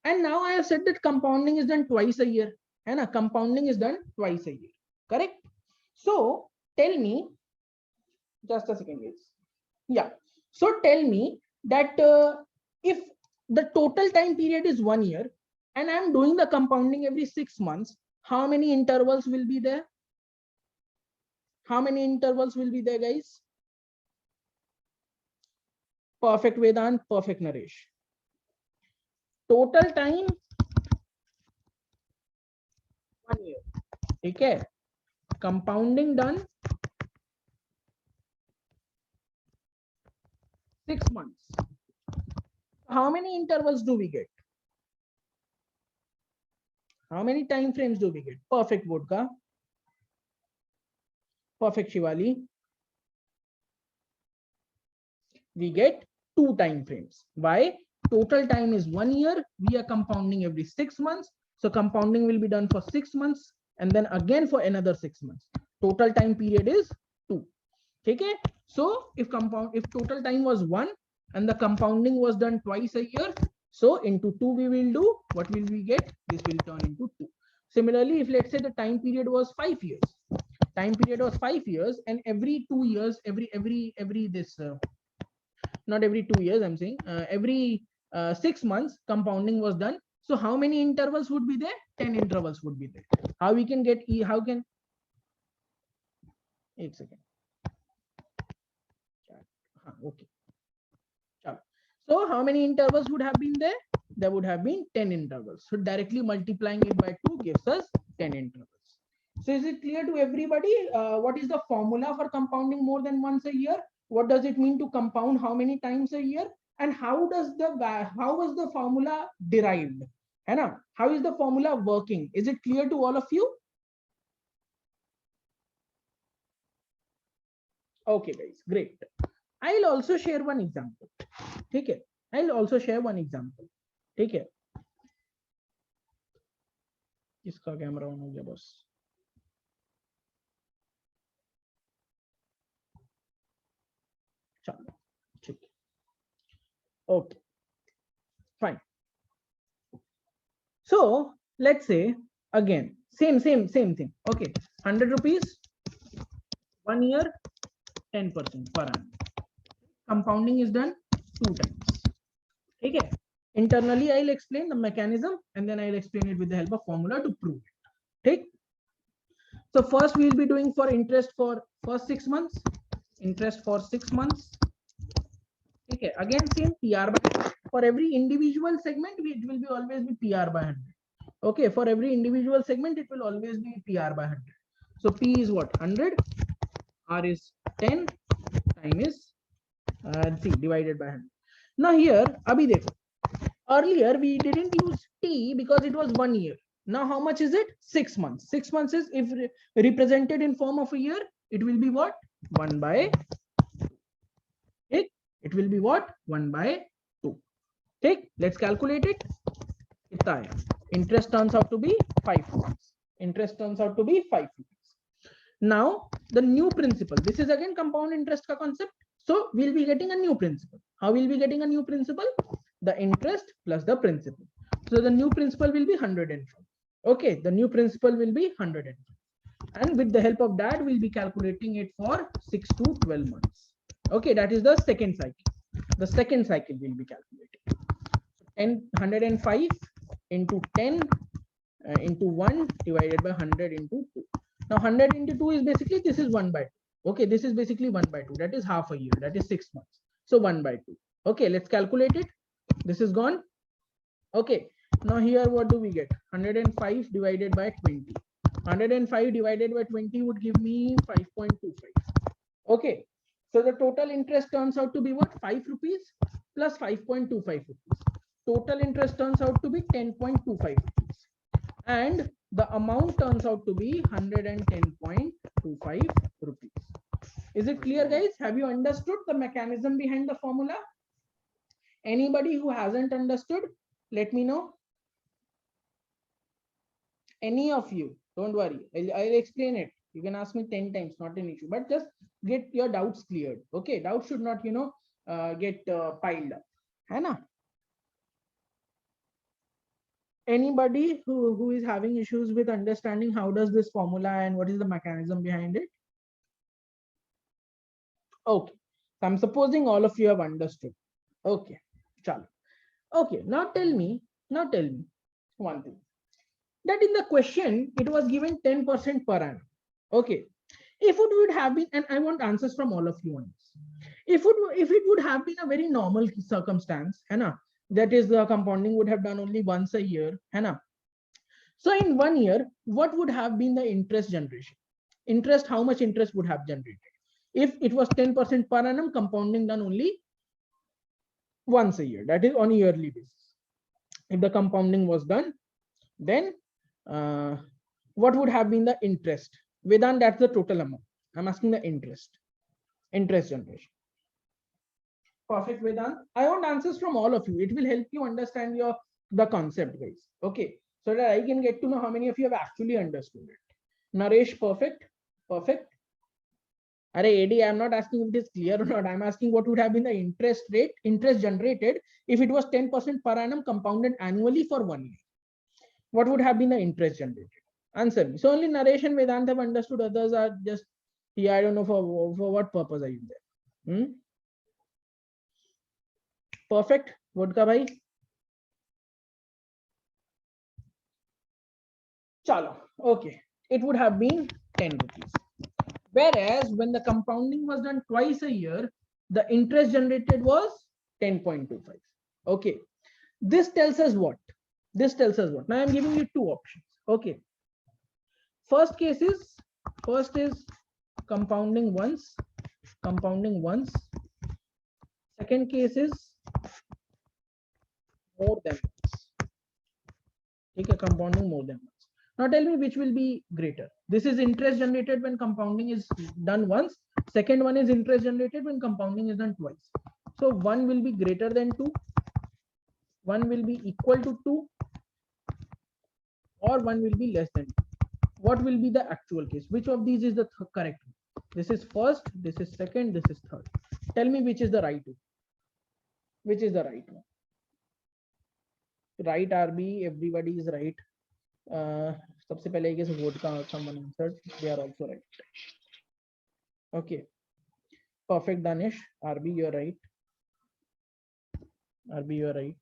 And now I have said that compounding is done twice a year. Hannah, compounding is done twice a year. Correct? So tell me, just a second, guys. Yeah. So tell me that if the total time period is 1 year and I'm doing the compounding every 6 months, how many intervals will be there? How many intervals will be there, guys? Perfect, Vedant. Perfect, Naresh. Total time 1 year. Okay. Compounding done 6 months. How many intervals do we get? How many time frames do we get? Perfect, Vodka. Perfect, Shivali. We get 2 time frames. Why? Total time is 1 year. We are compounding every 6 months. So compounding will be done for 6 months and then again for another 6 months. Total time period is 2. Okay. So if total time was 1 and the compounding was done twice a year, so into 2 we will do, what will we get? This will turn into 2. Similarly, if let's say the time period was 5 years, time period was 5 years, and every 2 years, not every 2 years, I'm saying every 6 months compounding was done. So how many intervals would be there? 10 intervals would be there. How we can get how can 1 second. Okay. So how many intervals would have been there? There would have been 10 intervals. So directly multiplying it by 2 gives us 10 intervals. So is it clear to everybody what is the formula for compounding more than once a year? What does it mean to compound how many times a year? And how was the formula derived? Anna, how is the formula working? Is it clear to all of you? Okay, guys, great. I'll also share one example. Okay, I'll also share one example. Okay. इसका camera on हो गया बस. चलो ठीक. Okay, fine. So let's say again same thing. Okay, 100 rupees 1 year 10% per annum. Compounding is done 2 times. Okay. Internally I'll explain the mechanism and then I'll explain it with the help of formula to prove it. Okay. So first we'll be doing for interest for first 6 months. Interest for 6 months. Okay. Again same PR by for every individual segment it will be always be PR by 100. Okay. For every individual segment it will always be PR by 100. So P is what? 100. R is 10. Time is C divided by 100. Now here, abhi dekho. Earlier we didn't use T because it was 1 year. Now how much is it? 6 months. 6 months is if represented in form of a year, it will be what? 1 by 2. Okay? It will be what? 1 by 2. Okay? Let's calculate it. Interest turns out to be 5 rupees. Interest turns out to be 5 rupees. Now the new principle. This is again compound interest ka concept. So we'll be getting a new principle. How will we be getting a new principle? The interest plus the principal. So the new principal will be 105. Okay, the new principal will be 105. And with the help of that, we'll be calculating it for 6 to 12 months. Okay, that is the second cycle. The second cycle will be calculated. 105 into 10 into 1 divided by 100 into 2. Now 100 into 2 is basically, this is 1 by 2. Okay, this is basically 1 by 2. That is half a year. That is 6 months. So 1 by 2. Okay, let's calculate it. This is gone. Okay, now here what do we get? 105 divided by 20. 105 divided by 20 would give me 5.25. Okay, so the total interest turns out to be what? 5 rupees plus 5.25 rupees. Total interest turns out to be 10.25 rupees. And the amount turns out to be 110.25 rupees. Is it clear, guys? Have you understood the mechanism behind the formula? Anybody who hasn't understood, let me know. Any of you, don't worry, I'll explain it. You can ask me 10 times, not an issue, but just get your doubts cleared. Okay, doubts should not, get piled up. Hai na? Anybody who is having issues with understanding how does this formula and what is the mechanism behind it? Okay, so I'm supposing all of you have understood. Okay, chalo. Okay, now tell me one thing. That in the question, it was given 10% per annum. Okay, if it would have been, and I want answers from all of you on this. If it would have been a very normal circumstance, hai na, that is the compounding would have done only once a year, hai na. So in 1 year, what would have been the interest generation? Interest, how much interest would have generated? If it was 10% per annum, compounding done only once a year, that is on a yearly basis. If the compounding was done, then what would have been the interest? Vedant, that's the total amount. I'm asking the interest generation. Perfect, Vedant. I want answers from all of you. It will help you understand the concept, guys. Okay, so that I can get to know how many of you have actually understood it. Naresh, perfect. Array AD, I'm not asking if it is clear or not. I'm asking what would have been the interest generated if it was 10% per annum compounded annually for 1 year. What would have been the interest generated? Answer me. So only Naresh and Vedant have understood. Others are just, yeah, I don't know for what purpose are you there. Perfect. Vodka bhai. Chalo. Okay. It would have been 10 rupees. Whereas when the compounding was done twice a year, the interest generated was 10.25. Okay. This tells us what? Now I'm giving you two options. Okay. First is compounding once. Second case is more than once. Okay, compounding more than once. Now tell me which will be greater. This is interest generated when compounding is done once. Second one is interest generated when compounding is done twice. So one will be greater than 2. One will be equal to 2. Or one will be less than 2. What will be the actual case? Which of these is the correct one? This is first, this is second, this is third. Tell me which is the right one. Which is the right one? Right, RB, everybody is right. सबसे पहले I guess vote का someone answered. They are also right. Okay. Perfect, Danish. RB, you are right.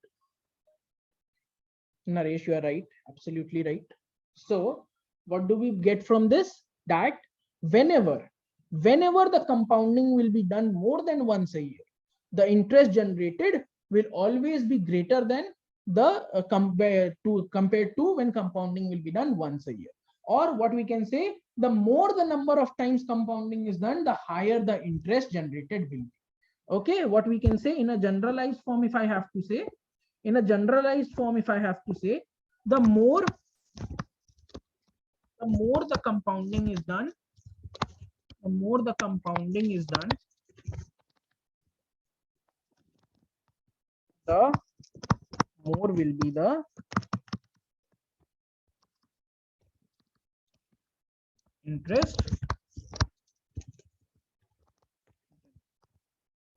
Naresh, you are right. Absolutely right. So what do we get from this? That whenever the compounding will be done more than once a year, the interest generated will always be greater than the compared to when compounding will be done once a year. Or what we can say, the more the number of times compounding is done, the higher the interest generated will be. Okay, what we can say in a generalized form, if I have to say, the more the compounding is done, the more will be the interest.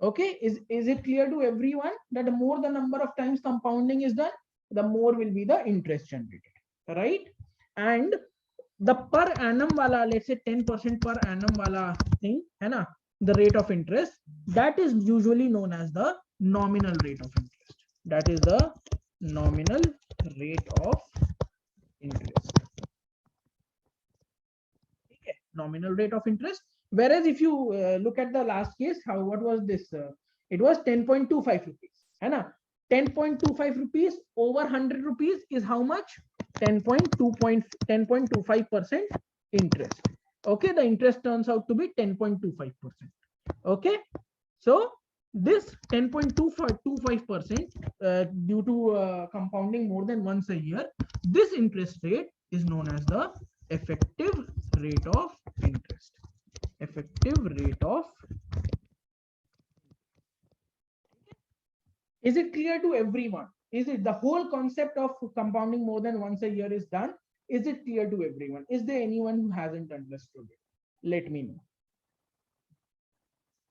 Okay, is it clear to everyone that the more the number of times compounding is done, the more will be the interest generated, right? And the per annum wala, let's say 10% per annum wala thing, hai na, the rate of interest, that is usually known as the nominal rate of interest. That is the nominal rate of interest. Okay, nominal rate of interest. Whereas if you look at the last case, what was this? It was 10.25 rupees. Hai na? 10.25 rupees over 100 rupees is how much? 10.25% interest. Okay, the interest turns out to be 10.25%. Okay, so this 10.25% due to compounding more than once a year, this interest rate is known as the effective rate of interest. Effective rate of. Is it clear to everyone? Is it the whole concept of compounding more than once a year is done? Is it clear to everyone? Is there anyone who hasn't understood it? Let me know.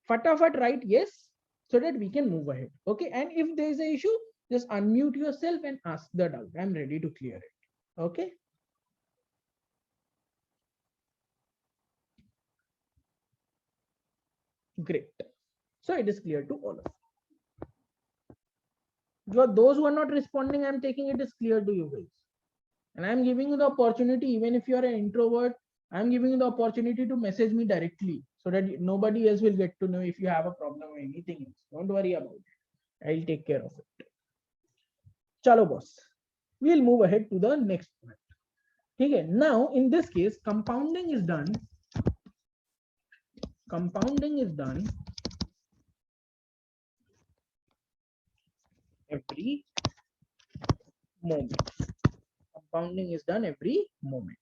Fatafat, right? Yes, so that we can move ahead. Okay, and if there is an issue, just unmute yourself and ask the doubt. I'm ready to clear it. Okay. Great. So it is clear to all of you. Those who are not responding, I'm taking it is clear to you guys. And I'm giving you the opportunity, even if you're an introvert, I'm giving you the opportunity to message me directly so that nobody else will get to know if you have a problem or anything else. Don't worry about it. I'll take care of it. Chalo boss. We'll move ahead to the next point. Okay, now in this case, compounding is done. Compounding is done every moment. Compounding is done every moment.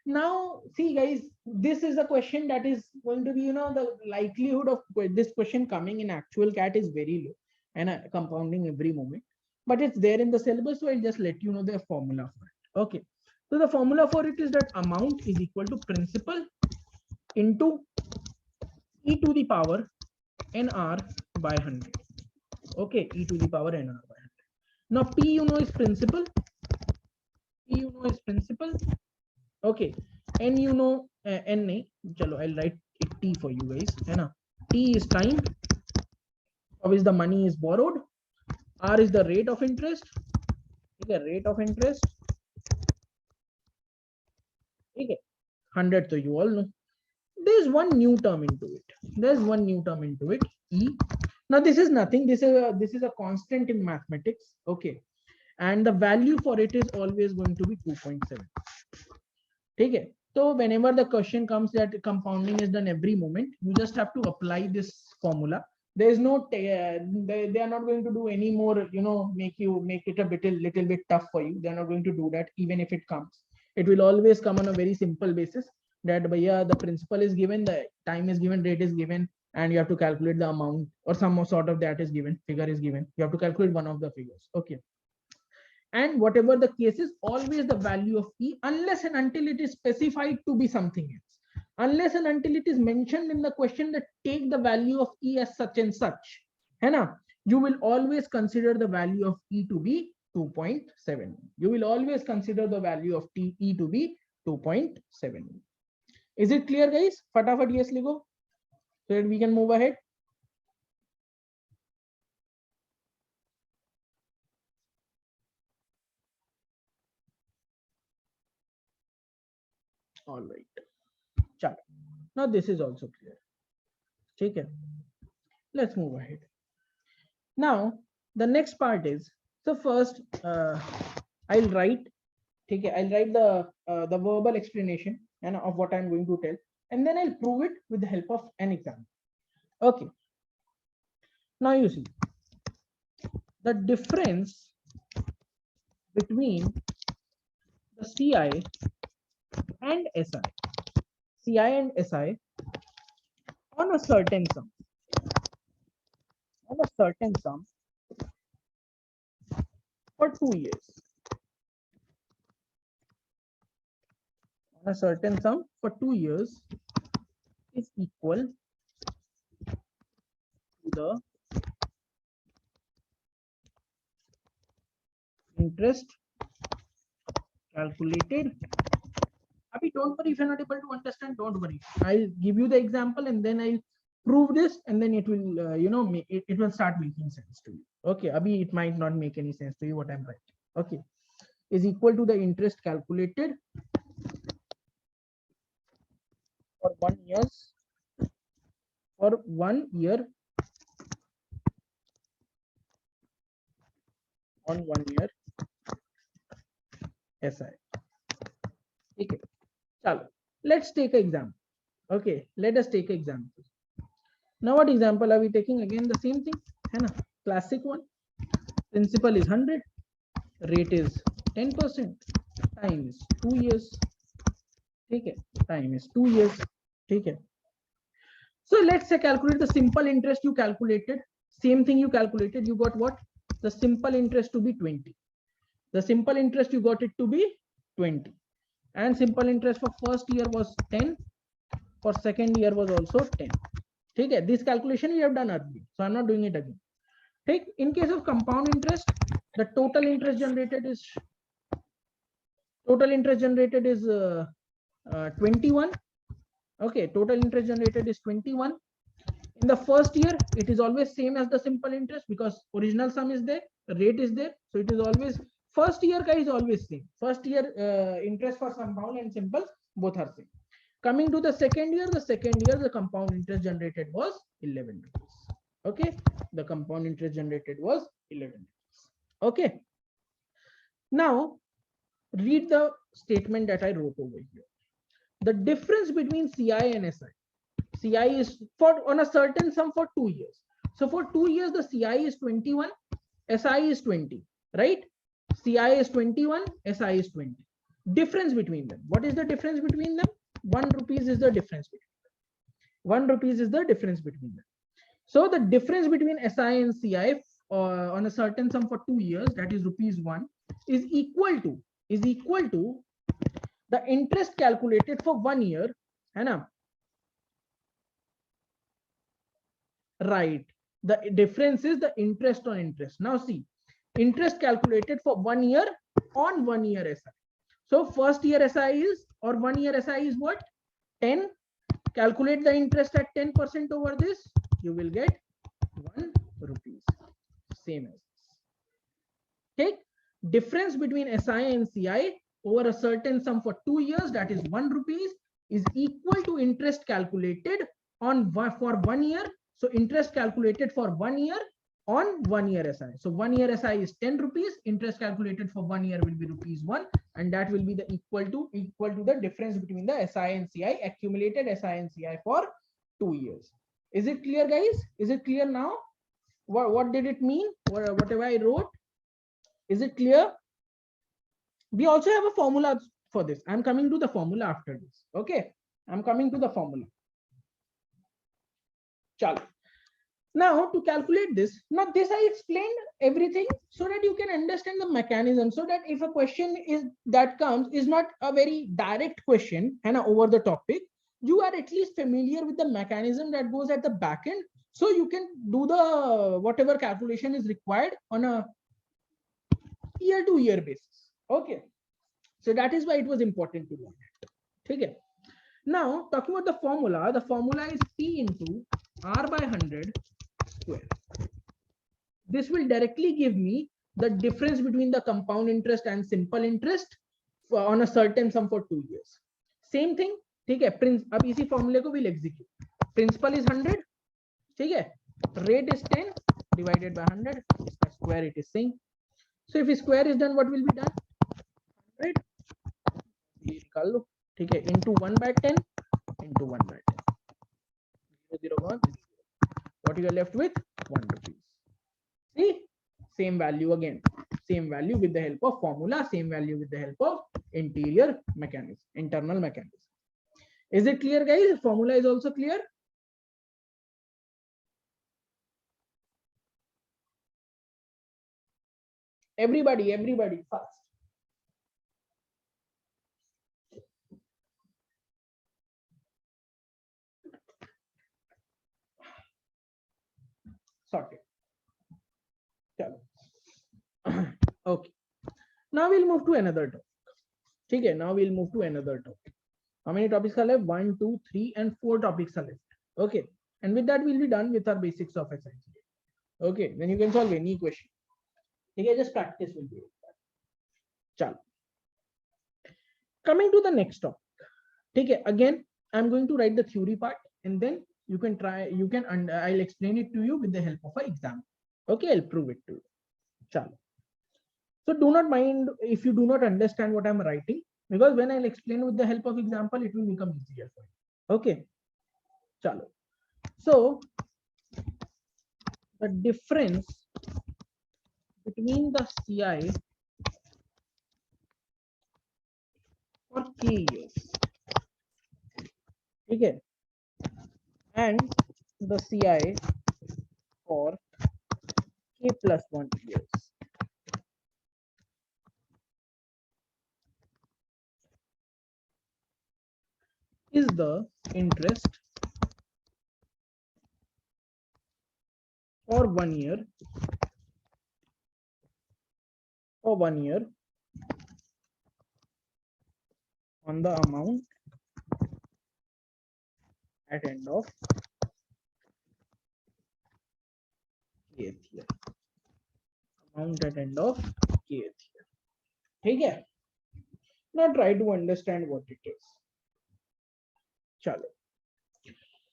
Now, see guys, this is a question that is going to be, the likelihood of this question coming in actual CAT is very low, and compounding every moment, but it's there in the syllabus, so I'll just let you know the formula for it. Okay, so the formula for it is that amount is equal to principal into e to the power nr by 100. Okay, e to the power nr by 100. Now p is principal. P is principal. Okay, and na, chalo, I'll write it t for you guys. T is time, obviously the money is borrowed, r is the rate of interest. Okay, rate of interest. Okay, 100, so you all know. There's one new term into it. E. Now this is nothing. This is a constant in mathematics. Okay, and the value for it is always going to be 2.7. Okay, so whenever the question comes that compounding is done every moment, you just have to apply this formula. There is no they are not going to do any more, make it a little bit tough for you. They're not going to do that. Even if it comes, it will always come on a very simple basis, that the principal is given, the time is given, rate is given, and you have to calculate the amount or some sort of that is given, figure is given. You have to calculate one of the figures. Okay, and whatever the case is, always the value of e, unless and until it is specified to be something else, unless and until it is mentioned in the question that take the value of e as such and such, you will always consider the value of e to be 2.7. You will always consider the value of e to be 2.7. Is it clear, guys? Fatafat yes ligo, so that we can move ahead. All right. Chalo. Now this is also clear. Okay. Let's move ahead. Now the next part is, so first I'll write the verbal explanation and of what I'm going to tell, and then I'll prove it with the help of an example. Okay, now you see the difference between the CI and SI on a certain sum. For 2 years. On a certain sum for 2 years is equal to the interest calculated. Abhi, don't worry if you're not able to understand, don't worry. I'll give you the example and then I'll prove this, and then it will, it will start making sense to you. Okay, Abhi, it might not make any sense to you what I'm writing. Okay, is equal to the interest calculated for 1 year. For 1 year on 1 year SI. Okay, chalo, let's take an example. Okay, let us take an example. Now what example are we taking? Again the same thing, classic one. Principal is 100, rate is 10%, time is 2 years. ठीक है, time is 2 years. ठीक है. So let's say calculate the simple interest you calculated. Same thing you calculated. You got what? The simple interest to be 20. The simple interest you got it to be 20. And simple interest for first year was 10. For second year was also 10. Okay, this calculation we have done earlier, so I'm not doing it again. Take in case of compound interest, the total interest generated is 21. Okay, total interest generated is 21. In the first year, it is always same as the simple interest because original sum is there, rate is there, so it is always first year is always same. First year interest for compound and simple both are same. Coming to the second year, the compound interest generated was 11 rupees. Okay, the compound interest generated was 11 rupees. Okay, now read the statement that I wrote over here. The difference between CI and SI. CI is for on a certain sum for 2 years. So for 2 years, the CI is 21, SI is 20, right? CI is 21, SI is 20. Difference between them. What is the difference between them? 1 rupees is the difference between them. 1 rupees is the difference between them. So the difference between SI and CI on a certain sum for 2 years, that is rupees 1, is equal to the interest calculated for 1 year, है ना? Right. The difference is the interest on interest. Now see, interest calculated for 1 year on 1 year SI. So first year SI is, or 1 year SI is what? 10. Calculate the interest at 10% over this. You will get 1 rupees. Same as this. Okay. Difference between SI and CI over a certain sum for 2 years, that is 1 rupees, is equal to interest calculated on for 1 year. So interest calculated for 1 year on 1 year SI. So 1 year SI is 10 rupees. Interest calculated for 1 year will be rupees 1, and that will be the equal to the difference between the SI and CI, accumulated SI and CI for 2 years. Is it clear, guys? Is it clear now? What did it mean? Whatever I wrote, is it clear? We also have a formula for this. I'm coming to the formula after this. Okay, I'm coming to the formula. Chalo. Now to calculate this, now this I explained everything so that you can understand the mechanism, so that if a question is that comes is not a very direct question and over the topic, you are at least familiar with the mechanism that goes at the back end, so you can do the whatever calculation is required on a year to year basis. Okay, so that is why it was important to learn it. Okay. Now talking about the formula is P into R by 100 square. This will directly give me the difference between the compound interest and simple interest on a certain sum for 2 years. Same thing, ठीक है? अब इसी formula को we'll execute. Principal is 100, ठीक है? Rate is 10 divided by 100. Square it is saying. So if square is done, what will be done? 100 निकाल लो, ठीक है? Into 1 by 10 into 1 by 10. 0, 0, 1. What you are left with? 1 rupees. See, same value again. Same value with the help of formula. Same value with the help of internal mechanism. Is it clear, guys? Formula is also clear. Everybody, fast. Sorted. Okay. Now we'll move to another topic. Okay, now we'll move to another topic. How many topics are left? 1, 2, 3, and 4 topics are left. Okay, and with that we'll be done with our basics of SI. Okay, then you can solve any question. Okay, just practice will be done. Coming to the next topic. Okay, again I'm going to write the theory part, and then you can try. I'll explain it to you with the help of an example. Okay, I'll prove it to you. Chalo. So do not mind if you do not understand what I'm writing, because when I'll explain with the help of example, it will become easier for you. Okay. Chalo. So the difference between the CI for k years. Okay, and the CI for k plus 1 years. Is the interest for 1 year, on the amount at end of kth year. Amount at end of kth year. Okay. Now try to understand what it is. Chalo.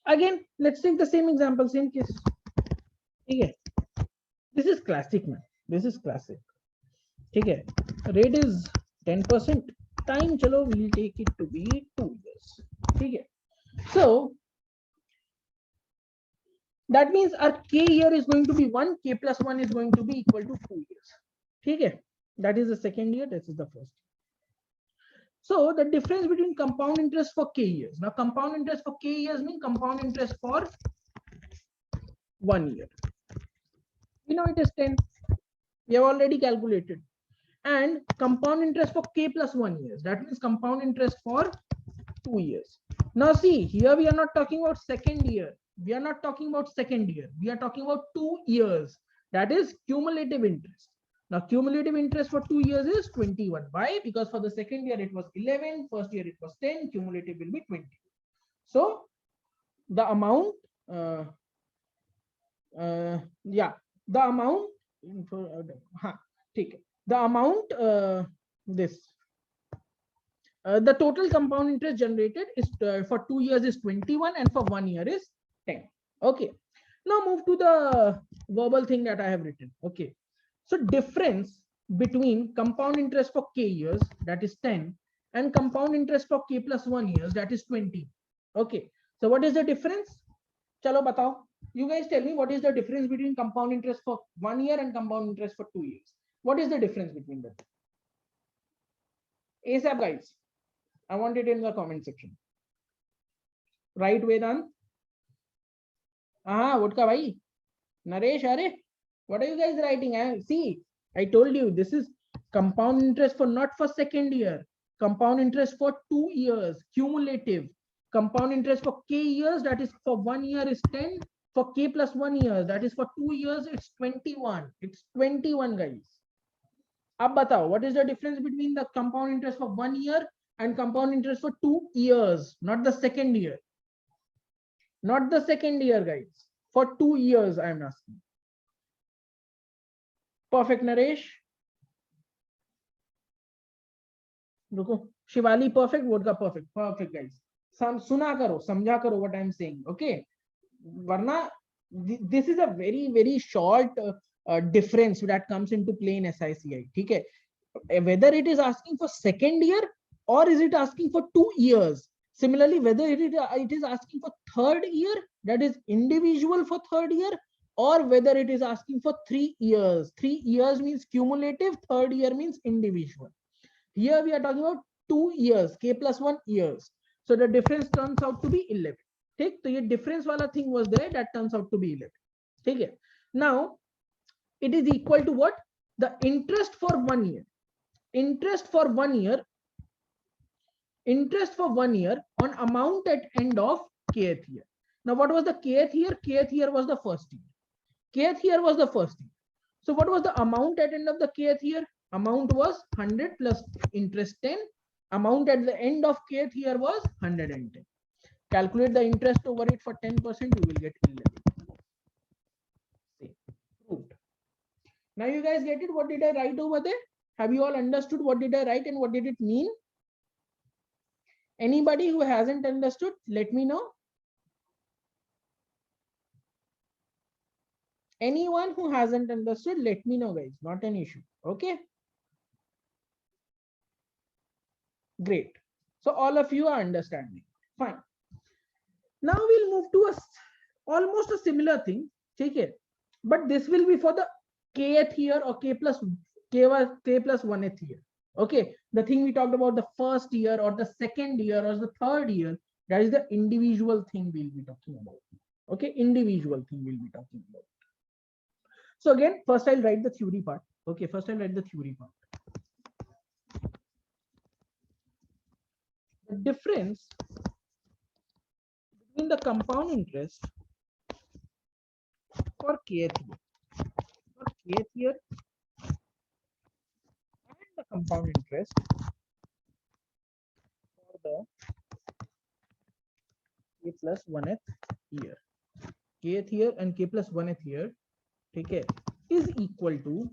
Again, let's take the same example, same case. Okay. This is classic, man. This is classic. Okay. Rate is 10%. Time, chalo, we'll take it to be 2 years. Okay. So that means our k year is going to be 1, k plus 1 is going to be equal to 2 years. Okay. That is the second year, this is the first. So the difference between compound interest for k years. Now compound interest for k years means compound interest for 1 year. We know it is 10. We have already calculated. And compound interest for k plus 1 years. That means compound interest for 2 years. Now see, here we are not talking about second year. We are not talking about second year. We are talking about 2 years. That is cumulative interest. Now cumulative interest for 2 years is 21. Why? Because for the second year it was 11, first year it was 10, cumulative will be 20. So the amount, the amount, the amount, the total compound interest generated is for 2 years is 21 and for 1 year is 10. Okay. Now move to the verbal thing that I have written. Okay. So difference between compound interest for k years, that is 10, and compound interest for k plus 1 years, that is 20. Okay. So what is the difference? Chalo batao. You guys tell me what is the difference between compound interest for 1 year and compound interest for 2 years. What is the difference between them? ASAP guys. I want it in the comment section. Right, Vedant? What ka bhai? Naresh, are? What are you guys writing? See, I told you this is compound interest for not for second year. Compound interest for 2 years, cumulative. Compound interest for k years, that is for 1 year is 10. For k plus 1 year, that is for 2 years, it's 21. It's 21, guys. Ab batao, what is the difference between the compound interest for 1 year and compound interest for 2 years? Not the second year. Not the second year, guys. For 2 years, I am asking. Perfect, Naresh. Ruko. Shivali, perfect. Vodka, perfect. Perfect, guys. Suna karo, samjha karo what I am saying. Okay. Varna, this is a very, very short difference that comes into play in SICI. Okay. Whether it is asking for second year or is it asking for 2 years. Similarly, whether it is asking for third year, that is individual for third year, or whether it is asking for 3 years. 3 years means cumulative, third year means individual. Here we are talking about 2 years, k plus 1 years. So the difference turns out to be 11. Okay, so the difference wala thing was there, that turns out to be 11. Okay, now it is equal to what? The interest for 1 year. Interest for 1 year. Interest for 1 year on amount at end of kth year. Now what was the kth year? Kth year was the first year. Kth year was the first year. So what was the amount at end of the kth year? Amount was 100 plus interest 10. Amount at the end of kth year was 110. Calculate the interest over it for 10%, you will get 11. See, proved. Now you guys get it? What did I write over there? Have you all understood what did I write and what did it mean? Anybody who hasn't understood, let me know. Anyone who hasn't understood, let me know, guys. Not an issue. Okay. Great. So all of you are understanding. Fine. Now we'll move to almost a similar thing. Take it. But this will be for the kth year or k plus 1th year. Okay. The thing we talked about, the first year or the second year or the third year, that is the individual thing we'll be talking about. Okay, individual thing we'll be talking about. So again, first I'll write the theory part. Okay, first I'll write the theory part. The difference between the compound interest for kth year and the compound interest for the k plus 1th year, kth year and k plus 1th year, okay, is equal to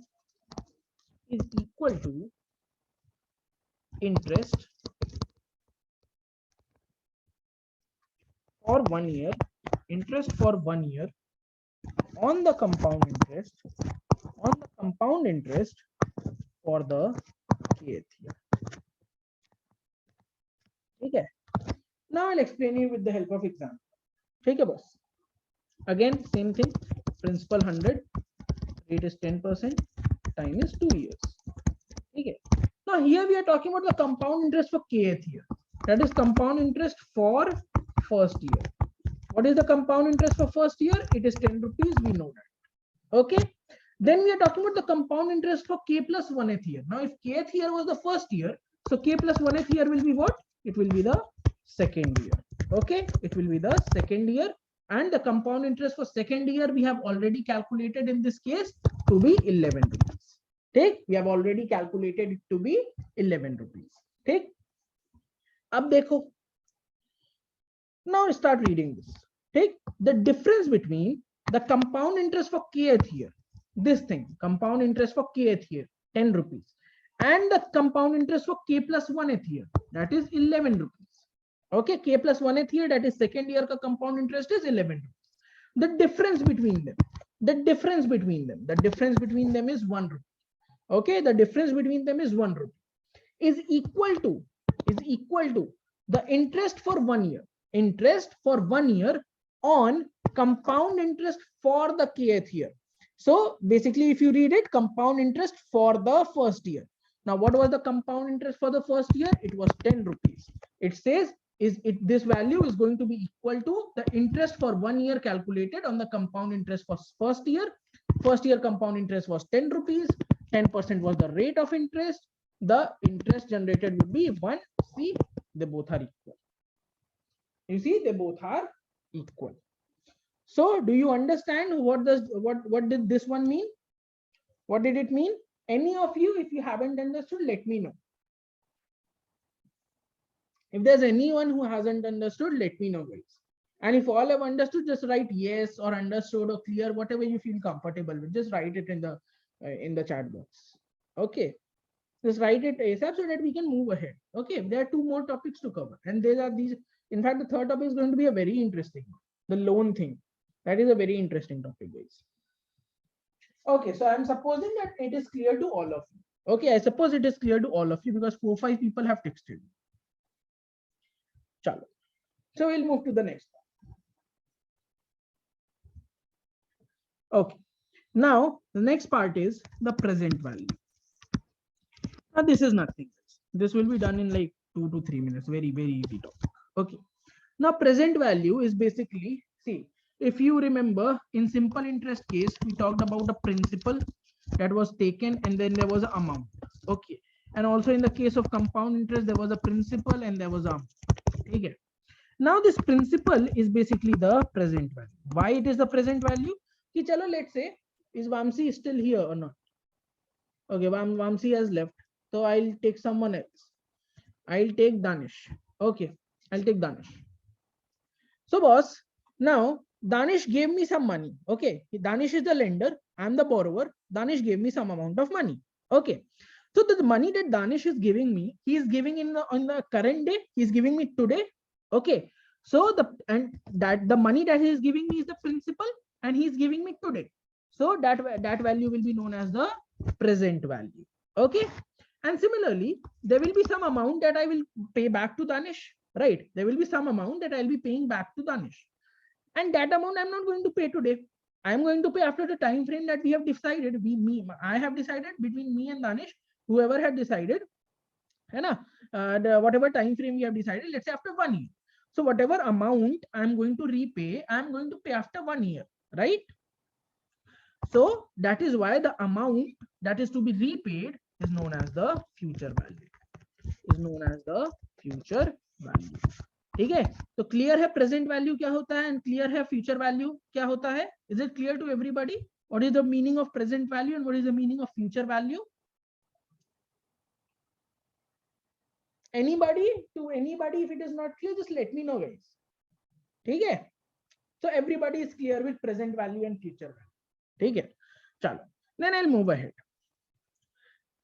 interest for 1 year, interest for 1 year on the compound interest for the kth year. Okay, now I'll explain you with the help of example. Okay, boss. Again, same thing, principal 100, rate is 10%, time is 2 years. Okay, now here we are talking about the compound interest for kth year, that is compound interest for first year. What is the compound interest for first year? It is 10 rupees, we know that. Okay, then we are talking about the compound interest for k plus 1th year. Now if kth year was the first year, so k plus 1th year will be what? It will be the second year. Okay, it will be the second year, and the compound interest for second year we have already calculated in this case to be 11 rupees. Take, we have already calculated it to be 11 rupees. Take, ab dekho. Now start reading this. Take the difference between the compound interest for kth year, this thing, compound interest for kth year, 10 rupees, and the compound interest for k plus 1th year, that is 11 rupees. Okay, k plus 1th year, that is second year ka compound interest is 11 rupees. The difference between them, the difference between them is 1 rupee. Okay, the difference between them is 1 rupee, is equal to the interest for 1 year, interest for 1 year on compound interest for the kth year. So basically, if you read it, compound interest for the first year. Now, what was the compound interest for the first year? It was 10 rupees. It says this value is going to be equal to the interest for 1 year calculated on the compound interest for first year. First year compound interest was 10 rupees. 10% was the rate of interest. The interest generated would be 1. See, they both are equal. You see, they both are equal. So do you understand what did this one mean? What did it mean? Any of you, if you haven't understood, let me know. If there's anyone who hasn't understood, let me know, guys. And if all have understood, just write yes or understood or clear, whatever you feel comfortable with. Just write it in the chat box. Okay, just write it ASAP so that we can move ahead. Okay, there are 2 more topics to cover, and there are these. In fact, the third topic is going to be a very interesting one, the loan thing. That is a very interesting topic, guys. Okay, so I'm supposing that it is clear to all of you. Okay, I suppose it is clear to all of you because 4-5 people have texted. Chalo. So we'll move to the next one. Okay, now the next part is the present value. Now this is nothing. This will be done in like 2 to 3 minutes. Very, very easy topic. Okay, now present value is basically, see, if you remember, in simple interest case, we talked about the principal that was taken and then there was an amount. Okay, and also in the case of compound interest, there was a principal and there was a amount. Okay, now this principal is basically the present value. Why it is the present value? Ki chalo, let's say, is Vamsi still here or not? Okay, Vamsi has left, so I'll take someone else. I'll take Danish. Okay, I'll take Danish. So boss, now Danish gave me some money. Okay, Danish is the lender, I'm the borrower. Danish gave me some amount of money. Okay, so the money that Danish is giving me, he is giving on the current day. He's giving me today. Okay, so the money that he is giving me is the principal, and he's giving me today. So that value will be known as the present value. Okay, and similarly, there will be some amount that I will pay back to Danish. Right, there will be some amount that I'll be paying back to Danish, and that amount I'm not going to pay today. I'm going to pay after the time frame that we have decided. I have decided between me and Danish, whoever had decided. है ना, whatever time frame we have decided, let's say after 1 year. So whatever amount I am going to repay, I am going to pay after 1 year, right? So that is why the amount that is to be repaid is known as the future value, is known as the future value. ठीक है, तो clear है present value क्या होता है and clear है future value क्या होता है? Is it clear to everybody what is the meaning of present value and what is the meaning of future value? anybody to anybody, if it is not clear just let me know guys. ठीक है, so everybody is clear with present value and future value. ठीक है, चलो then I'll move ahead.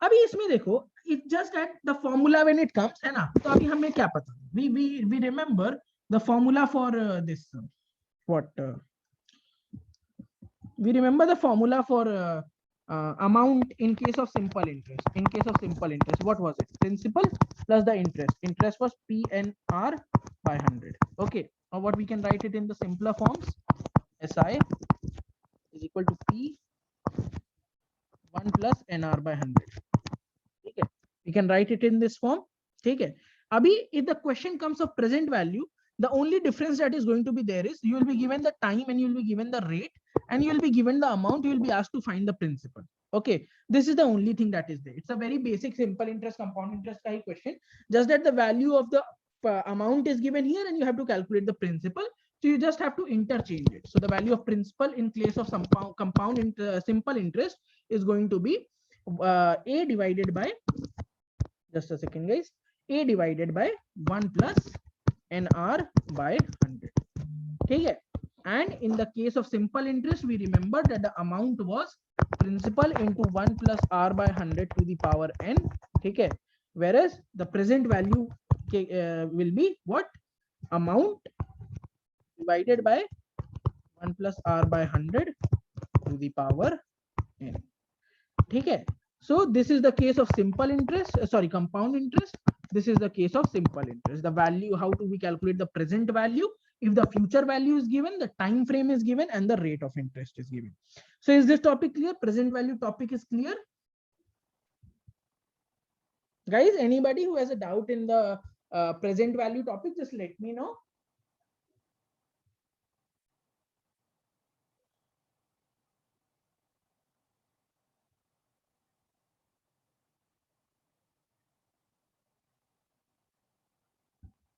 अभी इसमें देखो, it just at the formula when it comes है ना, तो अभी हमें क्या पता, we remember the formula for this we remember the formula for amount in case of simple interest. In case of simple interest, what was it? Principal plus the interest. Interest was PNR by 100. Okay, or what we can write it in the simpler forms, SI is equal to P1 plus NR by 100. Okay, we can write it in this form. Okay, abhi if the question comes of present value, the only difference that is going to be there is you will be given the time and you will be given the rate and you will be given the amount, you will be asked to find the principal. Okay, this is the only thing that is there. It's a very basic simple interest compound interest kind of question, just that the value of the amount is given here and you have to calculate the principal, so you just have to interchange it. So the value of principal in case of some compound simple interest is going to be a divided by, just a second guys, a divided by 1 plus NR by 100. Okay, and in the case of simple interest, we remember that the amount was principal into 1 plus R by 100 to the power n. Okay, whereas the present value will be what? Amount divided by 1 plus R by 100 to the power n. Okay, so this is the case of simple interest, sorry, compound interest. This is the case of simple interest. The value, how do we calculate the present value? If the future value is given, the time frame is given, and the rate of interest is given. So is this topic clear? Present value topic is clear? Guys, anybody who has a doubt in the present value topic, just let me know.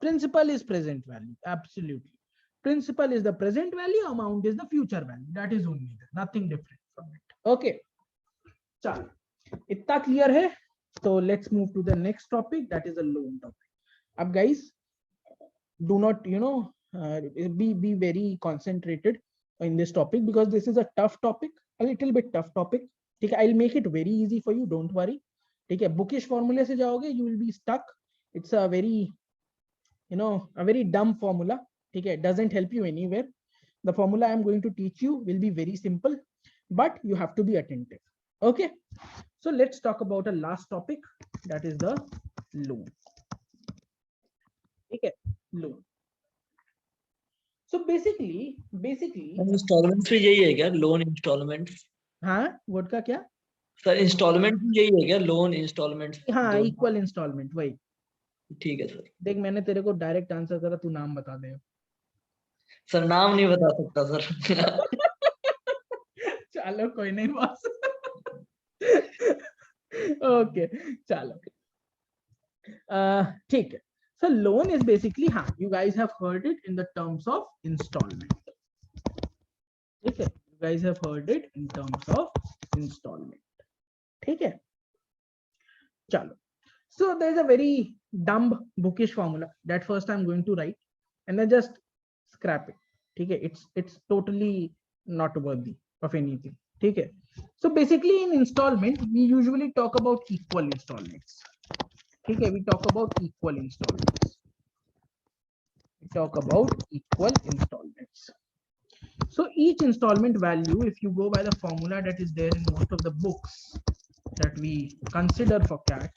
Principal is present value, absolutely. Principal is the present value, amount is the future value. That is only there, nothing different from it. Okay, chalo, itna clear hai? So let's move to the next topic, that is a loan topic. Ab guys, do not be very concentrated in this topic because this is a tough topic, a little bit tough topic. Okay, I'll make it very easy for you, don't worry. Okay, bookish formula se jaoge, you will be stuck. It's a very a very dumb formula. Okay, it doesn't help you anywhere. The formula I'm going to teach you will be very simple, but you have to be attentive. Okay, so let's talk about a last topic, that is the loan. Okay, loan. So basically installment भी यही है क्या? Loan installment? हाँ, word का क्या sir? Instalment भी यही है क्या? Loan installment? हाँ, इक्वल इंस्टॉलमेंट वही. ठीक है सर. देख, मैंने तेरे को डायरेक्ट आंसर करा, तू नाम बता दे. सर नाम नहीं बता सकता सर. चलो कोई नहीं बॉस. ओके चलो, ठीक है. So loan is basically, you guys have heard it in the terms of installment. Okay, you guys have heard it in terms of installment. Okay, chalo. So there's a very dumb bookish formula that first I'm going to write and then just scrap it. Okay, it's totally not worthy of anything. Okay, so basically in installment we usually talk about equal installments. Okay, we talk about equal installments. We talk about equal installments. So each installment value, if you go by the formula that is there in most of the books that we consider for CAT,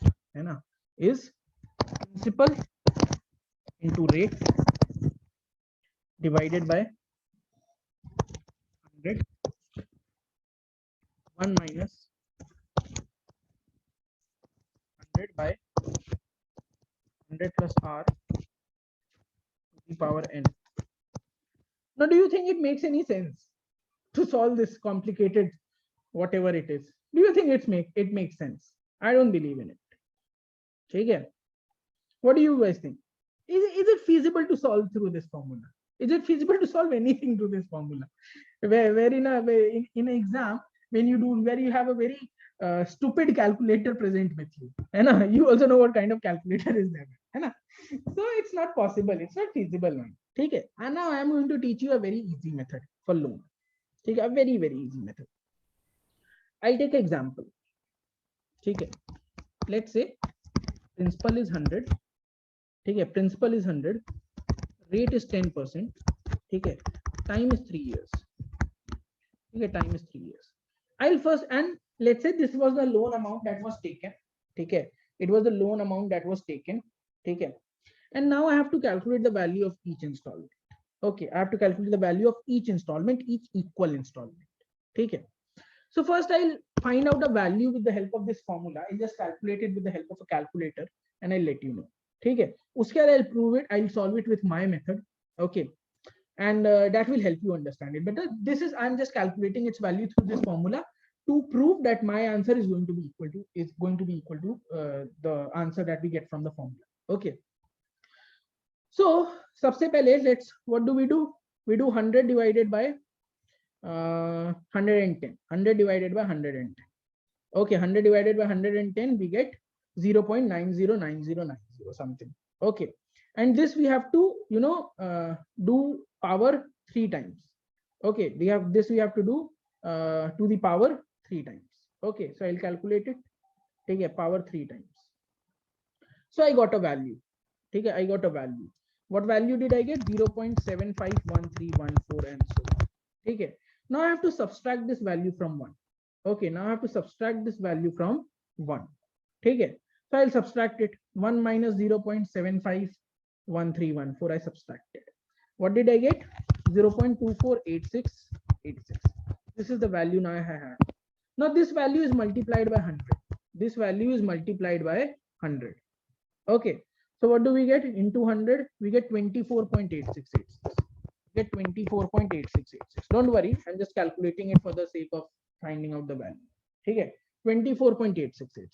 is principal into rate divided by 100, 1 minus 100 by 100 plus r to the power n. Now, do you think it makes any sense to solve this complicated whatever it is? Do you think it makes sense? I don't believe in it. Okay. What do you guys think? Is it feasible to solve through this formula? Is it feasible to solve anything through this formula? Where in an exam, when you do, where you have a very stupid calculator present with you, and you also know what kind of calculator is there, so it's not possible, it's not feasible one. Okay. And now I am going to teach you a very easy method for loan. Okay, a very easy method. I'll take an example. Okay. Let's say principal is 100. Okay, principal is 100, rate is 10%. Okay, time is 3 years. Okay, time is 3 years. I'll first, and let's say this was the loan amount that was taken. Okay, it was the loan amount that was taken. Okay, and now I have to calculate the value of each installment. Okay, I have to calculate the value of each installment, each equal installment. Okay, so first I'll find out the value with the help of this formula. I'll just calculate it with the help of a calculator, and I'll let you know. Okay, uske I'll prove it, I'll solve it with my method. Okay, and that will help you understand it better. This is, I'm just calculating its value through this formula to prove that my answer is going to be equal to the answer that we get from the formula. Okay, so sabse pehle, let's, what do? We do 100 divided by 110. 100 divided by 110. Okay, 100 divided by 110, we get 0.909090 something. Okay, and this we have to, do power 3 times. Okay, we have to do to the power 3 times. Okay, so I'll calculate it. Take a power 3 times. So I got a value. Okay, I got a value. What value did I get? 0.751314 and so on. Okay, now I have to subtract this value from 1. Okay, now I have to subtract this value from 1. Okay, so I'll subtract it. 1 minus 0.751314. I subtracted. What did I get? 0.248686. This is the value now I have. Now this value is multiplied by 100. This value is multiplied by 100. Okay, so what do we get? Into 100, we get 24.8686. Get 24.8686. Don't worry, I'm just calculating it for the sake of finding out the value. Okay, 24.8686.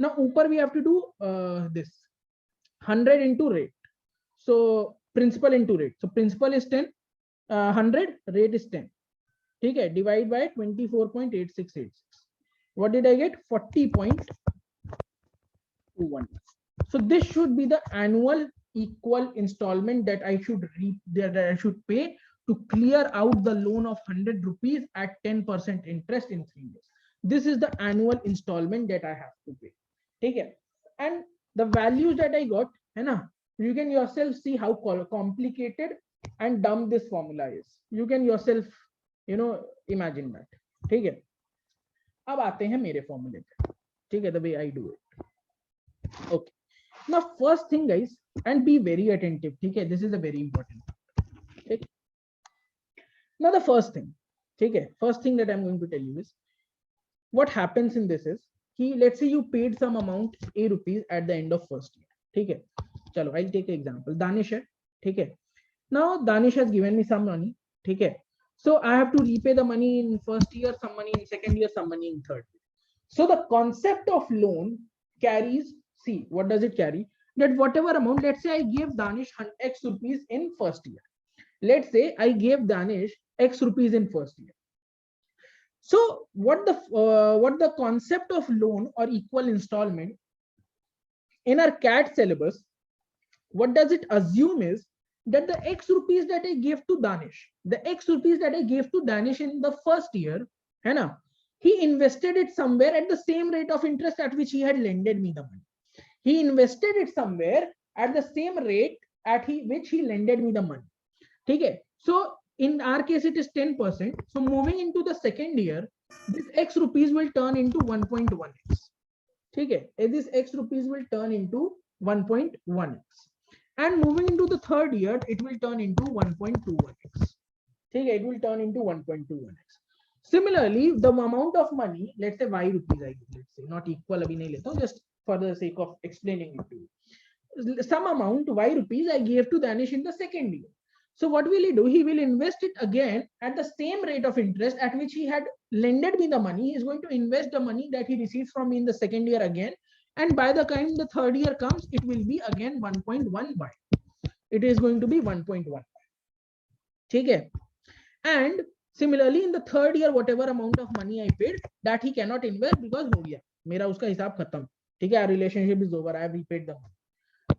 Now upar we have to do this 100 into rate. So principal into rate. So principal is 10, 100, rate is 10. Okay, divide by 24.8686. What did I get? 40.21. So this should be the annual equal installment that I should pay to clear out the loan of 100 rupees at 10% interest in 3 years. This is the annual installment that I have to pay. Okay, and the values that I got, you can yourself see how complicated and dumb this formula is. You can yourself, imagine that. Okay, अब आते हैं मेरे formula पे. Okay, the way I do it. Okay, now first thing guys, and be very attentive. Okay, this is a very important. Okay, now the first thing. Okay, first thing that I'm going to tell you is what happens in this is, let's say you paid some amount A rupees at the end of first year. Okay, chalo, I'll take an example. Danish hai. Okay, now Danish has given me some money. Okay, so I have to repay the money in first year, some money in second year, some money in third year. So the concept of loan carries, see, what does it carry? That whatever amount, let's say I gave Danish X rupees in first year. Let's say I gave Danish X rupees in first year. So what the concept of loan or equal installment in our CAT syllabus, what does it assume is that the X rupees that I gave to Danish, the X rupees that I gave to Danish in the first year, he invested it somewhere at the same rate of interest at which he had lended me the money. He invested it somewhere at the same rate at which he lended me the money. Okay, so in our case it is 10%. So moving into the second year, this X rupees will turn into 1.1x. Okay, this X rupees will turn into 1.1x. And moving into the third year, it will turn into 1.21x. Okay, it will turn into 1.21x. Similarly, the amount of money, let's say Y rupees, let's say not equal, just for the sake of explaining it to you. some amount y rupees I gave to Danish in the second year. So what will he do? He will invest it again at the same rate of interest at which he had lended me the money. He is going to invest the money that he receives from me in the second year again. And by the time the third year comes, it will be again 1.1y. It is going to be 1.1. Okay. And similarly, in the third year, whatever amount of money I paid, that he cannot invest because हो गया मेरा उसका हिसाब खत्म. ठीक है, our relationship is over. I have repaid the money.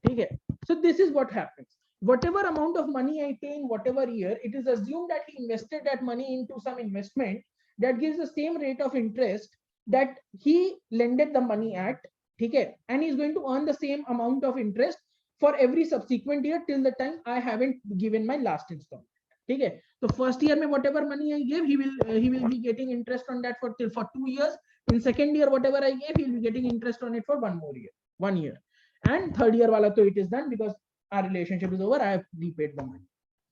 ठीक है. So this is what happens. Whatever amount of money I pay in whatever year, it is assumed that he invested that money into some investment that gives the same rate of interest that he lended the money at. Okay, and he's going to earn the same amount of interest for every subsequent year till the time I haven't given my last installment. Okay, so first year, whatever money I gave, he will be getting interest on that for 2 years. In second year, whatever I gave, he will be getting interest on it for 1 year. And third year, wala to it is done because our relationship is over. I have repaid the money.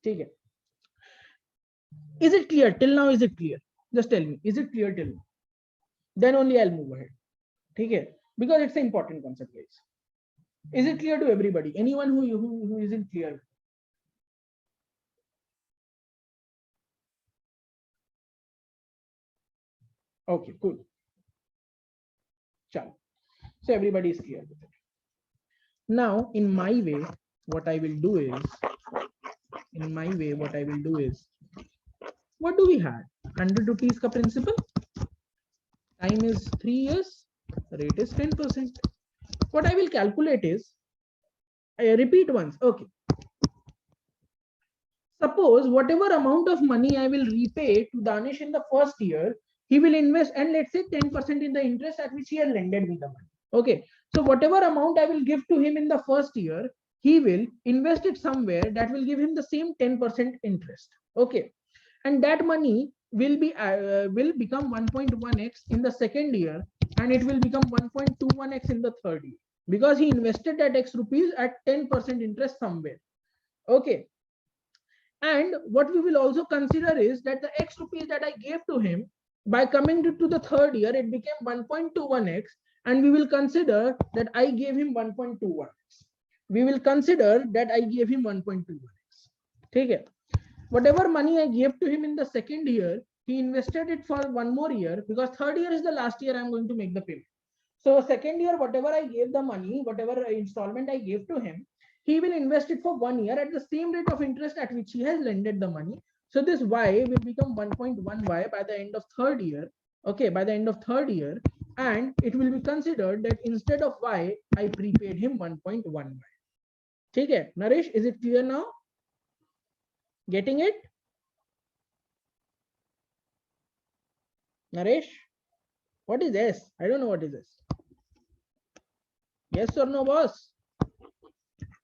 Okay. Is it clear till now? Is it clear? Just tell me. Is it clear till now? Then only I'll move ahead. Okay. Because it's an important concept, guys. Is it clear to everybody? Anyone who isn't clear? Okay, cool. Chalo. So everybody is clear with it. Now, in my way, what I will do is, what do we have? 100 rupees ka principal. Time is 3 years. Rate is 10%. What I will calculate is, I repeat once. Okay. Suppose whatever amount of money I will repay to Danish in the first year, he will invest, and let's say 10% in the interest at which he has lended me the money. Okay. So whatever amount I will give to him in the first year, he will invest it somewhere that will give him the same 10% interest. Okay. And that money will become 1.1x in the second year, and it will become 1.21x in the third year because he invested that x rupees at 10% interest somewhere. Okay. And what we will also consider is that the x rupees that I gave to him, by coming to the third year, it became 1.21x, and we will consider that I gave him 1.21x. We will consider that I gave him 1.21x. Okay. Whatever money I gave to him in the second year, he invested it for 1 more year because third year is the last year I'm going to make the payment. So second year, whatever I gave the money, whatever installment I gave to him, he will invest it for 1 year at the same rate of interest at which he has lended the money. So this y will become 1.1y by the end of third year. Okay, by the end of third year, and it will be considered that instead of y, I prepaid him 1.1y. Okay, Naresh, is it clear now? Getting it? Naresh, what is this? I don't know what is this. Yes or no, boss?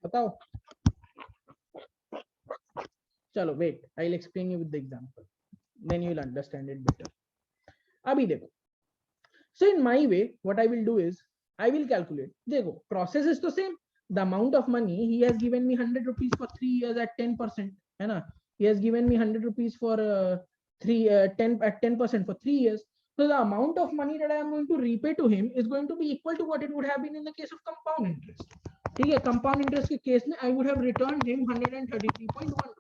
Batao. Chalo, wait. I'll explain you with the example. Then you'll understand it better. Abhi dekho. So in my way, what I will do is, I will calculate. Dekho, process is the same. The amount of money, he has given me 100 rupees for 3 years at 10%. He has given me 100 rupees for 10% for 3 years. So the amount of money that I am going to repay to him is going to be equal to what it would have been in the case of compound interest. Okay, compound interest case, I would have returned him 133.1 rupees.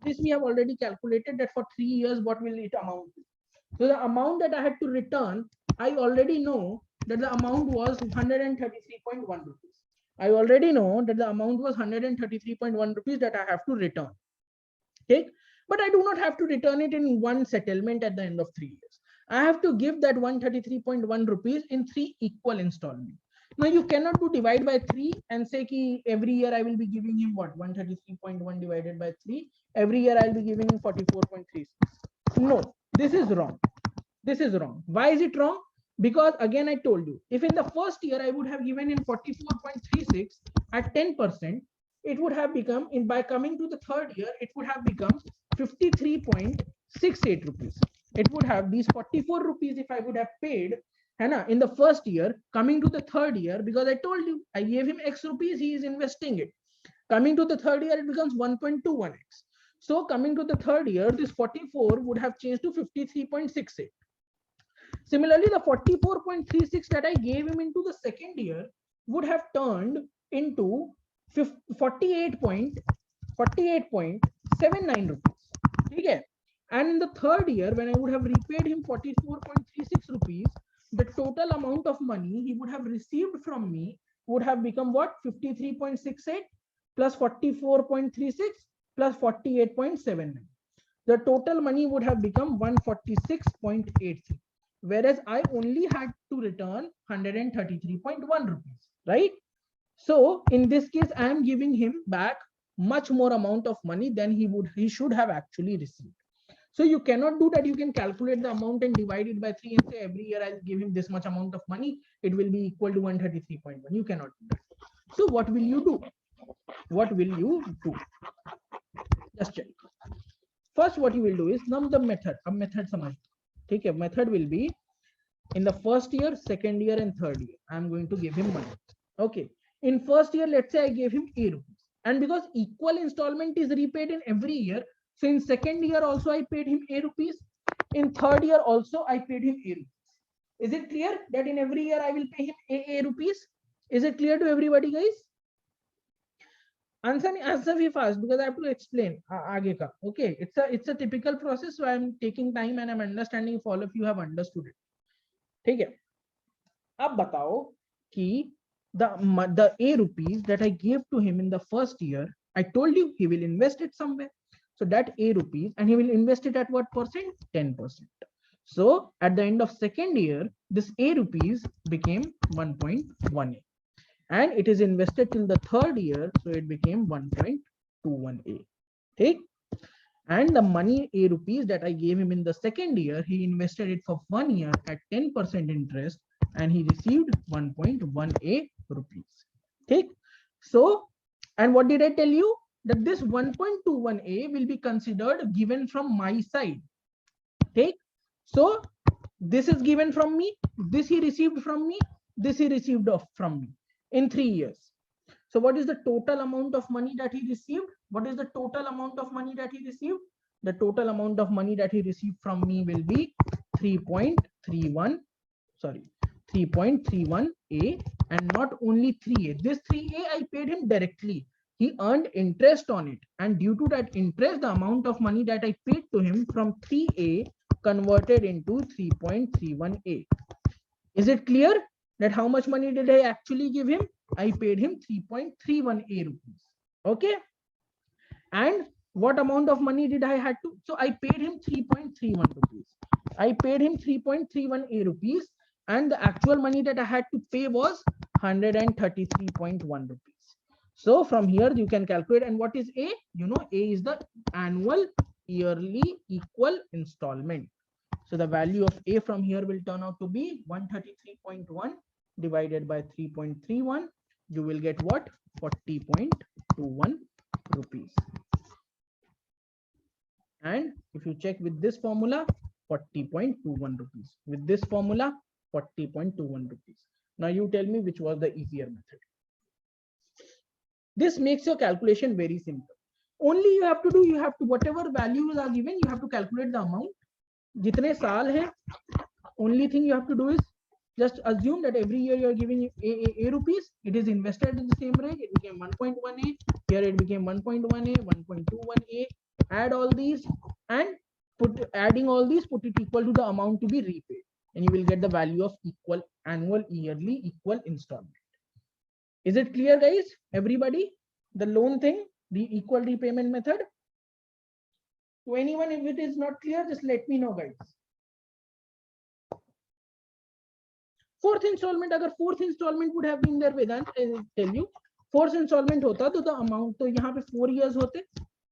This we have already calculated that for 3 years, what will it amount to? So the amount that I had to return, I already know that the amount was 133.1 rupees. I already know that the amount was 133.1 rupees that I have to return. Okay, but I do not have to return it in one settlement at the end of 3 years. I have to give that 133.1 rupees in 3 equal installments. Now you cannot do divide by 3 and say ki every year I will be giving him what, 133.1 divided by 3. Every year I'll be giving him 44.36. No, this is wrong. This is wrong. Why is it wrong? Because again, I told you, if in the first year I would have given him 44.36 at 10%, it would have become, by coming to the third year, it would have become 53.68 rupees. It would have these 44 rupees if I would have paid in the first year, coming to the third year, because I told you, I gave him X rupees, he is investing it. Coming to the third year, it becomes 1.21x. So coming to the third year, this 44 would have changed to 53.68. Similarly, the 44.36 that I gave him into the second year would have turned into 48.79 rupees. Okay. And in the third year, when I would have repaid him 44.36 rupees, the total amount of money he would have received from me would have become what? 53.68 plus 44.36 plus 48.79. The total money would have become 146.83, whereas I only had to return 133.1 rupees, right? So in this case, I am giving him back much more amount of money than he should have actually received. So you cannot do that. You can calculate the amount and divide it by 3 and say every year I'll give him this much amount of money. It will be equal to 133.1. You cannot do that. So what will you do? What will you do? Just check. First, what you will do is num the method. A method समझ. ठीक है. Method will be in the first year, second year, and third year. I'm going to give him money. Okay. In first year, let's say I gave him A rupees, and because equal installment is repaid in every year, so in second year also I paid him A rupees. In third year also I paid him A rupees. Is it clear that in every year I will pay him A rupees? Is it clear to everybody, guys? Answer me fast because I have to explain आगे का. Okay, it's a typical process, so I'm taking time and I'm understanding if all of you have understood it. ठीक है. अब बताओ कि the A rupees that I gave to him in the first year, I told you he will invest it somewhere. So that A rupees, and he will invest it at what percent? 10%. So at the end of second year, this A rupees became 1.1A. And it is invested till the third year, so it became 1.21A. Okay. And the money A rupees that I gave him in the second year, he invested it for 1 year at 10% interest, and he received 1.1A rupees. Okay. So, and what did I tell you? That this 1.21A will be considered given from my side. Okay. So this is given from me, this he received from me, this he received from me in 3 years. So what is the total amount of money that he received? What is the total amount of money that he received? The total amount of money that he received from me will be 3.31A, and not only 3A. This 3A I paid him directly. He earned interest on it, and due to that interest, the amount of money that I paid to him from 3A converted into 3.31A. Is it clear that how much money did I actually give him? I paid him 3.31A rupees. Okay. And what amount of money did I had to? So I paid him 3.31 rupees. I paid him 3.31A rupees, and the actual money that I had to pay was 133.1 rupees. So from here you can calculate. And what is A? You know, A is the annual yearly equal installment. So the value of A from here will turn out to be 133.1 divided by 3.31. You will get what? 40.21 rupees. And if you check with this formula, 40.21 rupees. With this formula, 40.21 rupees. Now you tell me which was the easier method. This makes your calculation very simple. Only you have to do, whatever values are given, you have to calculate the amount. Jitne saal hai, only thing you have to do is just assume that every year you are giving A rupees. It is invested in the same rate. It became 1.1A. Here it became 1.1A, 1.21A. Add all these and adding all these, put it equal to the amount to be repaid, and you will get the value of equal annual yearly equal installment. Is it clear, guys? Everybody, the loan thing, the equal repayment method. To anyone, if it is not clear, just let me know, guys. Fourth installment, agar fourth installment would have been there, Vedant, I will tell you. Fourth installment hota to the amount, to yahan pe 4 years hote,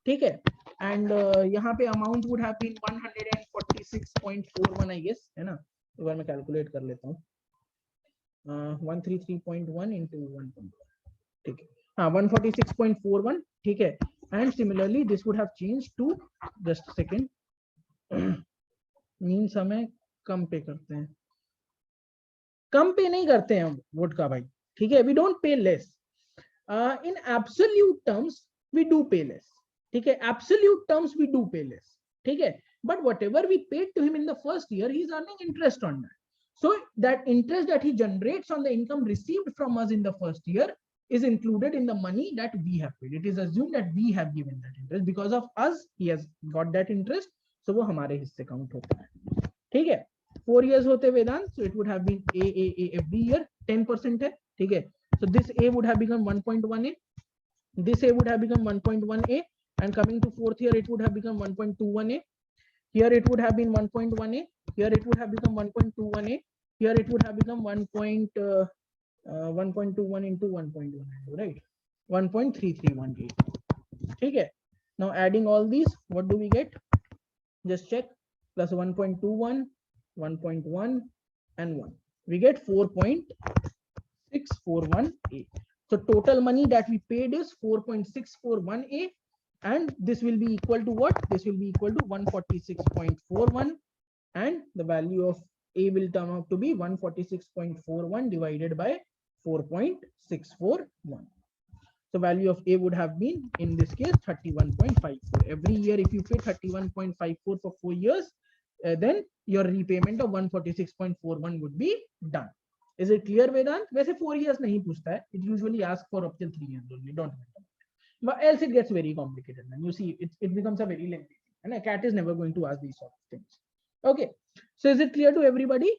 theek hai, and yahan pe amount would have been 146.41, I guess, hai na. एक बार मैं calculate कर लेता हूँ. 133.1 into 1.1, ठीक है. हाँ, 146.41, ठीक है. And similarly, this would have changed to, just a second, means हमें कम पे करते हैं. कम पे नहीं करते हैं हम वोट का भाई, ठीक है. We don't pay less. In absolute terms, we do pay less. ठीक है. Absolute terms, we do pay less. ठीक है. But whatever we paid to him in the first year, he is earning interest on that. So that interest that he generates on the income received from us in the first year, is included in the money that we have paid. It is assumed that we have given that interest. Because of us, he has got that interest. So वो हमारे हिस्से count होता है. ठीक है. 4 years होते वेदांत, so it would have been A every year 10% है. ठीक है. So this A would have become 1.1A. This A would have become 1.1A, and coming to 4th year, it would have become 1.21A. Here it would have been 1.1A. Here it would have become 1.21A. Here it would have become 1.21 into 1.1, right? 1.3318. Okay. Now adding all these, what do we get? Just check. Plus 1.21, 1.1, and 1. We get 4.641A. So total money that we paid is 4.641A, and this will be equal to what? This will be equal to 146.41, and the value of A will turn out to be 146.41 divided by 4.641. So value of A would have been, in this case, 31.54. Every year, if you pay 31.54 for 4 years, then your repayment of 146.41 would be done. Is it clear, Vedant? वैसे 4 years नहीं पूछता है. It usually asks for up till 3 years only. Don't worry. But else it gets very complicated. And you see, it becomes a very lengthy thing. And a cat is never going to ask these sort of things. Okay. So is it clear to everybody?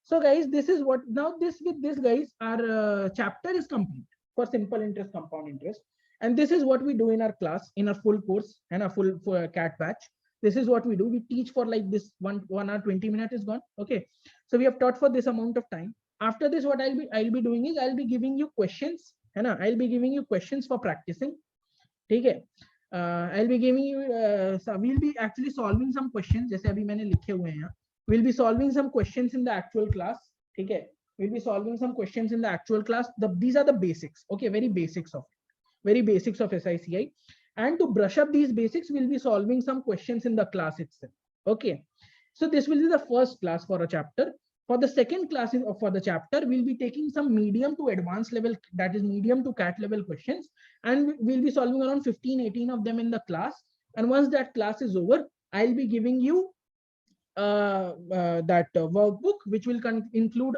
So guys, this is what, now this with this guys, our chapter is complete for simple interest, compound interest. And this is what we do in our class, in a full course and a full CAT batch. This is what we do. We teach for like this 1 hour 20 minutes is gone. Okay. So we have taught for this amount of time. After this, what I'll be doing is I'll be giving you questions. I'll be giving you questions for practicing. Okay. I'll be giving you, so we'll be actually solving some questions. जैसे अभी मैंने लिखे हुए हैं यहाँ. We'll be solving some questions in the actual class. Okay. We'll be solving some questions in the actual class. These are the basics. Okay. Very basics of SICI. And to brush up these basics, we'll be solving some questions in the class itself. Okay. So this will be the first class for a chapter. For the second class for the chapter, we'll be taking some medium to advanced level, that is medium to CAT level questions. And we'll be solving around 15-18 of them in the class. And once that class is over, I'll be giving you that workbook, which will include,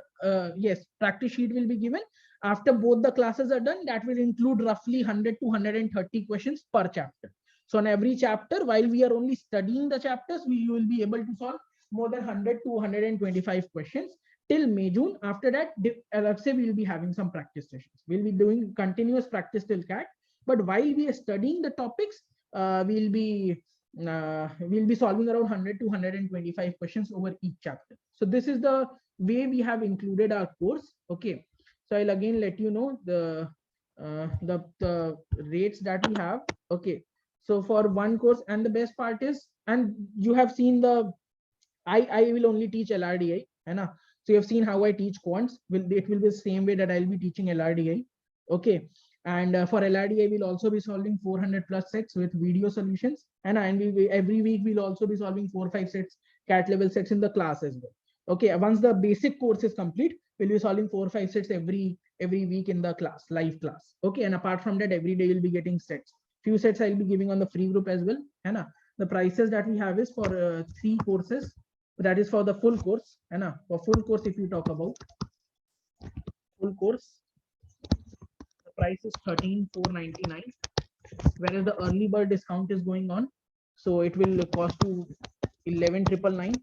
yes, practice sheet will be given. After both the classes are done, that will include roughly 100 to 130 questions per chapter. So on every chapter, while we are only studying the chapters, we will be able to solve more than 100 to 125 questions till May, June. After that, let's say we'll be having some practice sessions. We'll be doing continuous practice till CAT. But while we are studying the topics, we'll be solving around 100 to 125 questions over each chapter. So this is the way we have included our course. Okay. So I'll again let you know the rates that we have. Okay. So for one course, and the best part is, and you have seen I will only teach LRDI. So you have seen how I teach quants. It will be the same way that I'll be teaching LRDI. Okay. And for LRDI, we'll also be solving 400 plus sets with video solutions. And every week we'll also be solving 4 or 5 sets, CAT level sets in the class as well. Okay. Once the basic course is complete, we'll be solving 4 or 5 sets every week in the class, live class. Okay. And apart from that, every day you'll be getting sets. Few sets I'll be giving on the free group as well. And the prices that we have is for 3 courses. That is for the full course. And for full course, if you talk about full course, the price is 13,499, whereas the early bird discount is going on, so it will cost you 11,999.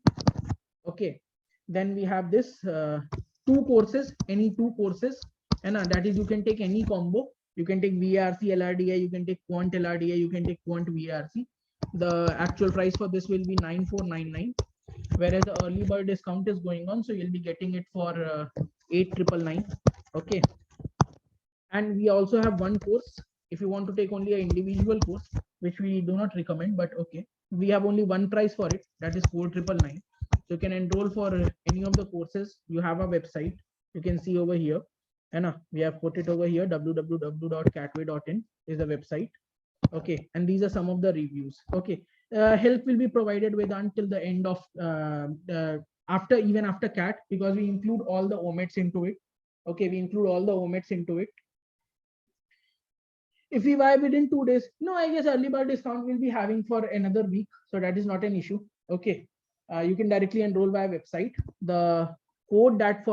Okay. Then we have this 2 courses, any 2 courses, and that is you can take any combo. You can take VRC LRDI, you can take Quant LRDI, you can take Quant VRC. The actual price for this will be 9,499, whereas the early bird discount is going on, so you'll be getting it for 8,999. Okay. And we also have one course if you want to take only an individual course, which we do not recommend, but okay, we have only one price for it, that is 4,999. So you can enroll for any of the courses. You have a website, you can see over here, and we have put it over here, www.catway.in is the website. Okay, and these are some of the reviews. Okay, help will be provided with until the end of even after CAT, because we include all the omits into it. Okay, we include all the omits into it. If we buy within 2 days, no, I guess early bird discount will be having for another week, so that is not an issue. Okay, you can directly enroll via website. The code that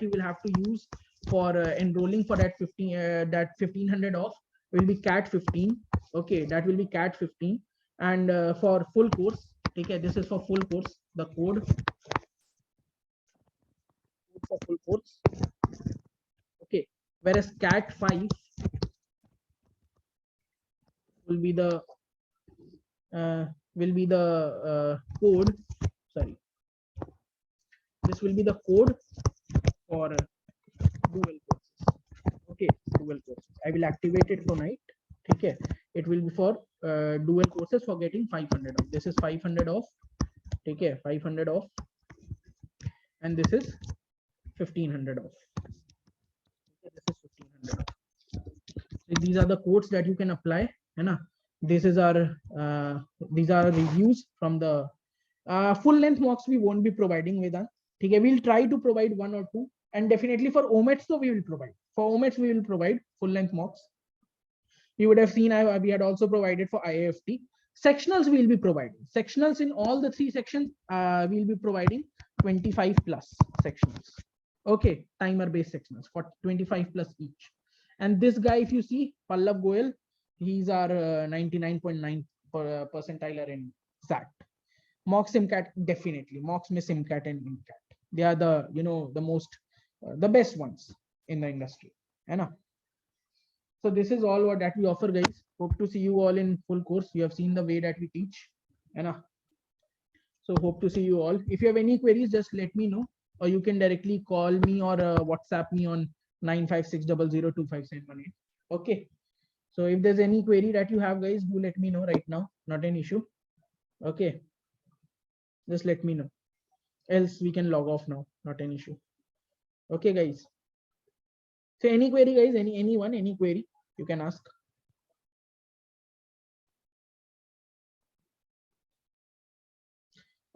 you will have to use for enrolling for that 1500 off will be cat 15. Okay, that will be cat 15. And for full course, okay, this is for full course, the code for full course. Okay, whereas cat 5 will be the code. Sorry, this will be the code for dual courses. Okay, dual courses. I will activate it tonight. Okay, it will be for dual courses for getting 500 off. This is 500 off. Okay, 500 off, and this is 1500 off. Okay, this is 1500 off. So these are the codes that you can apply. This is our these are reviews from the full length mocks we won't be providing with us. Okay, we'll try to provide one or two, and definitely for OMETs, so we will provide. For OMETs, we will provide full length mocks. You would have seen we had also provided for IAFT. Sectionals we will be providing. Sectionals in all the 3 sections, we will be providing 25 plus sectionals. Okay, timer based sectionals for 25 plus each. And this guy, if you see, Pallav Goel, he's our 99.9 percentile in SAT. Mocks MCAT, definitely. Mocks miss MCAT and MCAT. They are the, the most, the best ones in the industry. So this is all what that we offer, guys. Hope to see you all in full course. You have seen the way that we teach. So hope to see you all. If you have any queries, just let me know, or you can directly call me or WhatsApp me on 956002578. Okay. So if there's any query that you have, guys, do let me know right now. Not an issue. Okay. Just let me know. Else we can log off now. Not an issue. Okay, guys. So any query, guys, anyone, any query you can ask.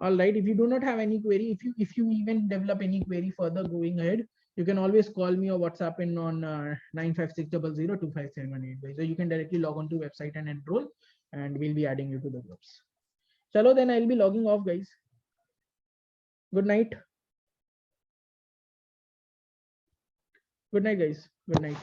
All right. If you do not have any query, if you even develop any query further going ahead, you can always call me or WhatsApp in on 956002578. So you can directly log on to website and enroll, and we'll be adding you to the groups. Chalo, then I'll be logging off, guys. Good night. Good night, guys. Good night.